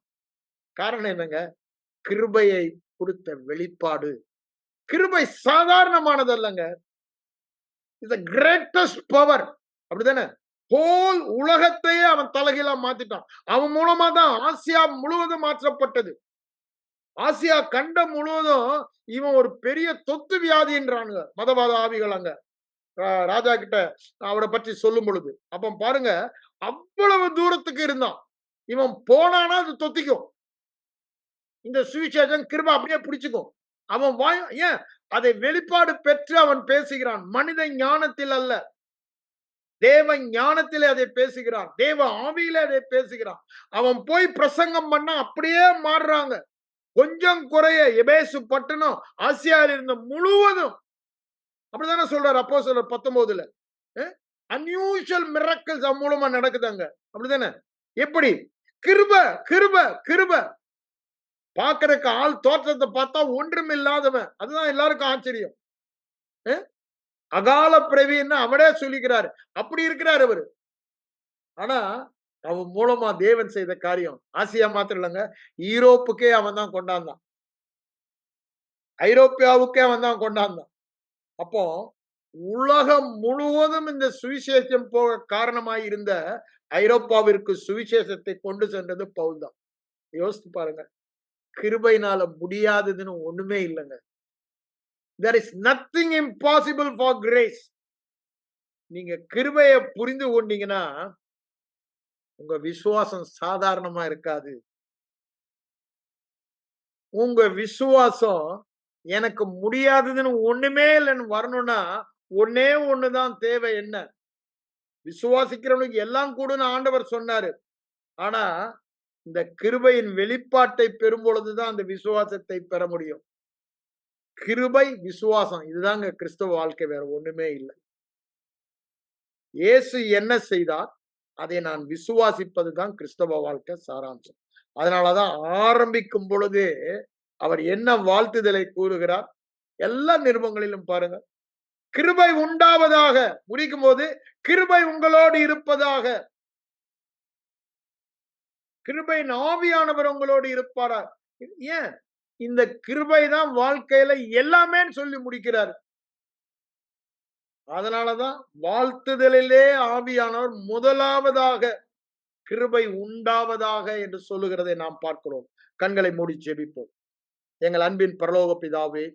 காரணம் என்னங்க? கிருபையை கொடுத்த வெளிப்பாடு. கிருபை சாதாரணமானது அல்லங்க. It's the greatest power. அப்படிதானே? ஹோல் உலகத்தையே அவன் தலைகீழா மாத்திட்டான். அவன் மூலமா தான் ஆசியா முழுவதும் மாற்றப்பட்டது. ஆசியா கண்டம் முழுவதும் இவன் ஒரு பெரிய தொத்து வியாதின்றானுங்க மதவாத ஆவிகள். அங்க ராஜா கிட்ட அவரை பற்றி சொல்லும் பொழுது அப்ப பாருங்க, அவ்வளவு தூரத்துக்கு இருந்தான். இவன் போனானா அது தொத்திக்கும். இந்த சுவிசேஷம் கிருபை அப்படியே பிடிச்சுக்கும். அவன் ஏன் அதை வெளிப்பாடு பெற்று அவன் பேசுகிறான். மனித ஞானத்தில் அல்ல, தேவ ஞானத்திலே அதை பேசுகிறான். தேவ ஆவியிலே அதை பேசுகிறான். அவன் போய் பிரசங்கம் பண்ணா அப்படியே மாறுறாங்க. கொஞ்சம் குறைய எபேசு பட்டணம் ஆசியாவில் இருந்த முழுவதும் அப்படித்தானே சொல்றாரு அப்போஸ்தலர் 19ல. அன்யூஷுவல் மிரக்கிள்ஸ் அவன் மூலமா நடக்குதாங்க. அப்படித்தானே? எப்படி? கிருப கிருப கிருப. பாக்குறதுக்கு ஆள் தோற்றத்தை பார்த்தா ஒன்றும் இல்லாதவன். அதுதான் எல்லாருக்கும் ஆச்சரியம். அகால பிரவீன்னு அவரே சொல்லிக்கிறாரு. அப்படி இருக்கிறார் அவரு. ஆனா அவன் மூலமா தேவன் செய்த காரியம் ஆசியா மாத்திரம் இல்லைங்க, யூரோப்புக்கே அவன் தான் கொண்டாந்தான். ஐரோப்பியாவுக்கே அவன் தான் கொண்டாந்தான். அப்போ உலகம் முழுவதும் இந்த சுவிசேஷம் போக காரணமாய் இருந்த ஐரோப்பாவிற்கு சுவிசேஷத்தை கொண்டு சென்றது பவுல் தான். யோசித்து பாருங்க. கிருபையினால முடியாததுன்னு ஒண்ணுமே இல்லைங்க. There is nothing impossible for grace. நீங்க கிருபையை புரிந்து கொண்டீங்கன்னா உங்க விசுவாசம் சாதாரணமா இருக்காது. உங்க விசுவாசம் எனக்கு முடியாததுன்னு ஒண்ணுமே இல்லைன்னு வரணும்னா ஒன்னே ஒண்ணுதான் தேவை. என்ன? விசுவாசிக்கிறவனுக்கு எல்லாம் கூடன்னு ஆண்டவர் சொன்னாரு. ஆனா இந்த கிருபையின் வெளிப்பாட்டை பெறும் பொழுதுதான் அந்த விசுவாசத்தை பெற முடியும். கிருபை, விசுவாசம், இதுதாங்க கிறிஸ்தவ வாழ்க்கை, வேற ஒண்ணுமே இல்லை. இயேசு என்ன செய்தார் அதை நான் விசுவாசிப்பதுதான் கிறிஸ்தவ வாழ்க்கை சாராம்சம். அதனாலதான் ஆரம்பிக்கும் பொழுதே அவர் என்ன வாழ்த்துதலை கூறுகிறார்? எல்லா நிருபங்களிலும் பாருங்க, கிருபை உண்டாவதாக. முடிக்கும் போது கிருபை உங்களோடு இருப்பதாக. கிருபையின் ஆவியானவர் உங்களோடு இருப்பாரா? ஏன்? இந்த கிருபை தான் வாழ்க்கையில எல்லாமே சொல்லி முடிக்கிறார். அதனாலதான் வாழ்த்துதலிலே ஆவியானவர் முதலாவதாக கிருபை உண்டாவதாக என்று சொல்லுகிறதை நாம் பார்க்கிறோம். கண்களை மூடி ஜெபிப்போம். எங்கள் அன்பின் பரலோக பிதாவே,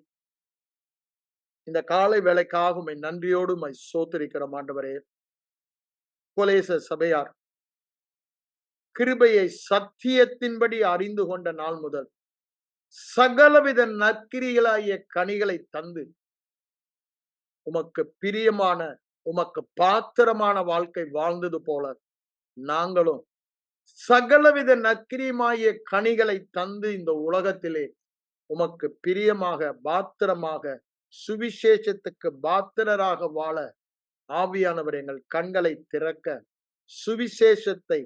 இந்த காலை வேளைக்காக உம்மை நன்றியோடு உம்மை ஸ்தோத்திரிக்கிறோம் ஆண்டவரே. கொலேச சபையார் கிருபையை சத்தியத்தின்படி அறிந்து கொண்ட நாள் முதல் சகலவித நற்கிரிகளாகிய கனிகளை தந்து உமக்கு பிரியமான, உமக்கு பாத்திரமான வாழ்க்கை வாழ்ந்தது போல நாங்களும் சகலவித நற்கிரியமாகிய கனிகளை தந்து இந்த உலகத்திலே உமக்கு பிரியமாக, பாத்திரமாக, சுவிசேஷத்துக்கு பாத்திரராக வாழ ஆவியானவர் எங்கள் கண்களை திறக்க, சுவிசேஷத்தை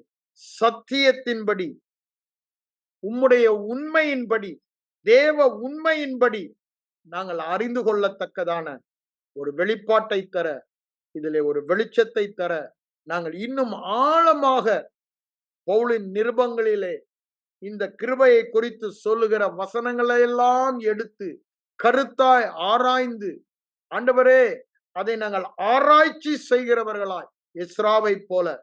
சத்தியத்தின்படி, உம்முடைய உண்மையின்படி, தேவ உண்மையின்படி நாங்கள் அறிந்து கொள்ளத்தக்கதான ஒரு வெளிப்பாட்டை தர, இதிலே ஒரு வெளிச்சத்தை தர, நாங்கள் இன்னும் ஆழமாக பவுலின் நிருபங்களிலே இந்த கிருபையை குறித்து சொல்லுகிற வசனங்களை எல்லாம் எடுத்து கருத்தாய் ஆராய்ந்து, ஆண்டவரே, அதை நாங்கள் ஆராய்ச்சி செய்கிறவர்களாய் எஸ்ராவை போல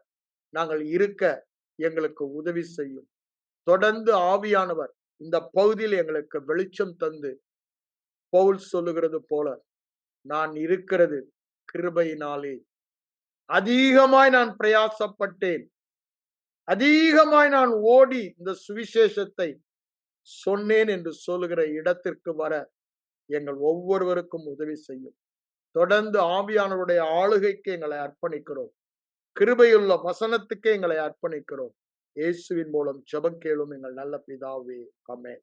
நாங்கள் இருக்க எங்களுக்கு உதவி செய்யும். தொடர்ந்து ஆவியானவர் இந்த பகுதியில் எங்களுக்கு வெளிச்சம் தந்து, பவுல் சொல்லுகிறது போல, நான் இருக்கிறது கிருபையினாலே, அதிகமாய் நான் பிரயாசப்பட்டேன், அதிகமாய் நான் ஓடி இந்த சுவிசேஷத்தை சொன்னேன் என்று சொல்லுகிற இடத்திற்கு வர எங்கள் ஒவ்வொருவருக்கும் உதவி செய்யும். தொடர்ந்து ஆவியானவருடைய ஆளுகைக்கு எங்களை அர்ப்பணிக்கிறோம். கிருபையுள்ள வசனத்துக்கு எங்களை அர்ப்பணிக்கிறோம். இயேசுவின் மூலம் ஜெபம் கேளும் எங்கள் நல்ல பிதாவே. ஆமென்.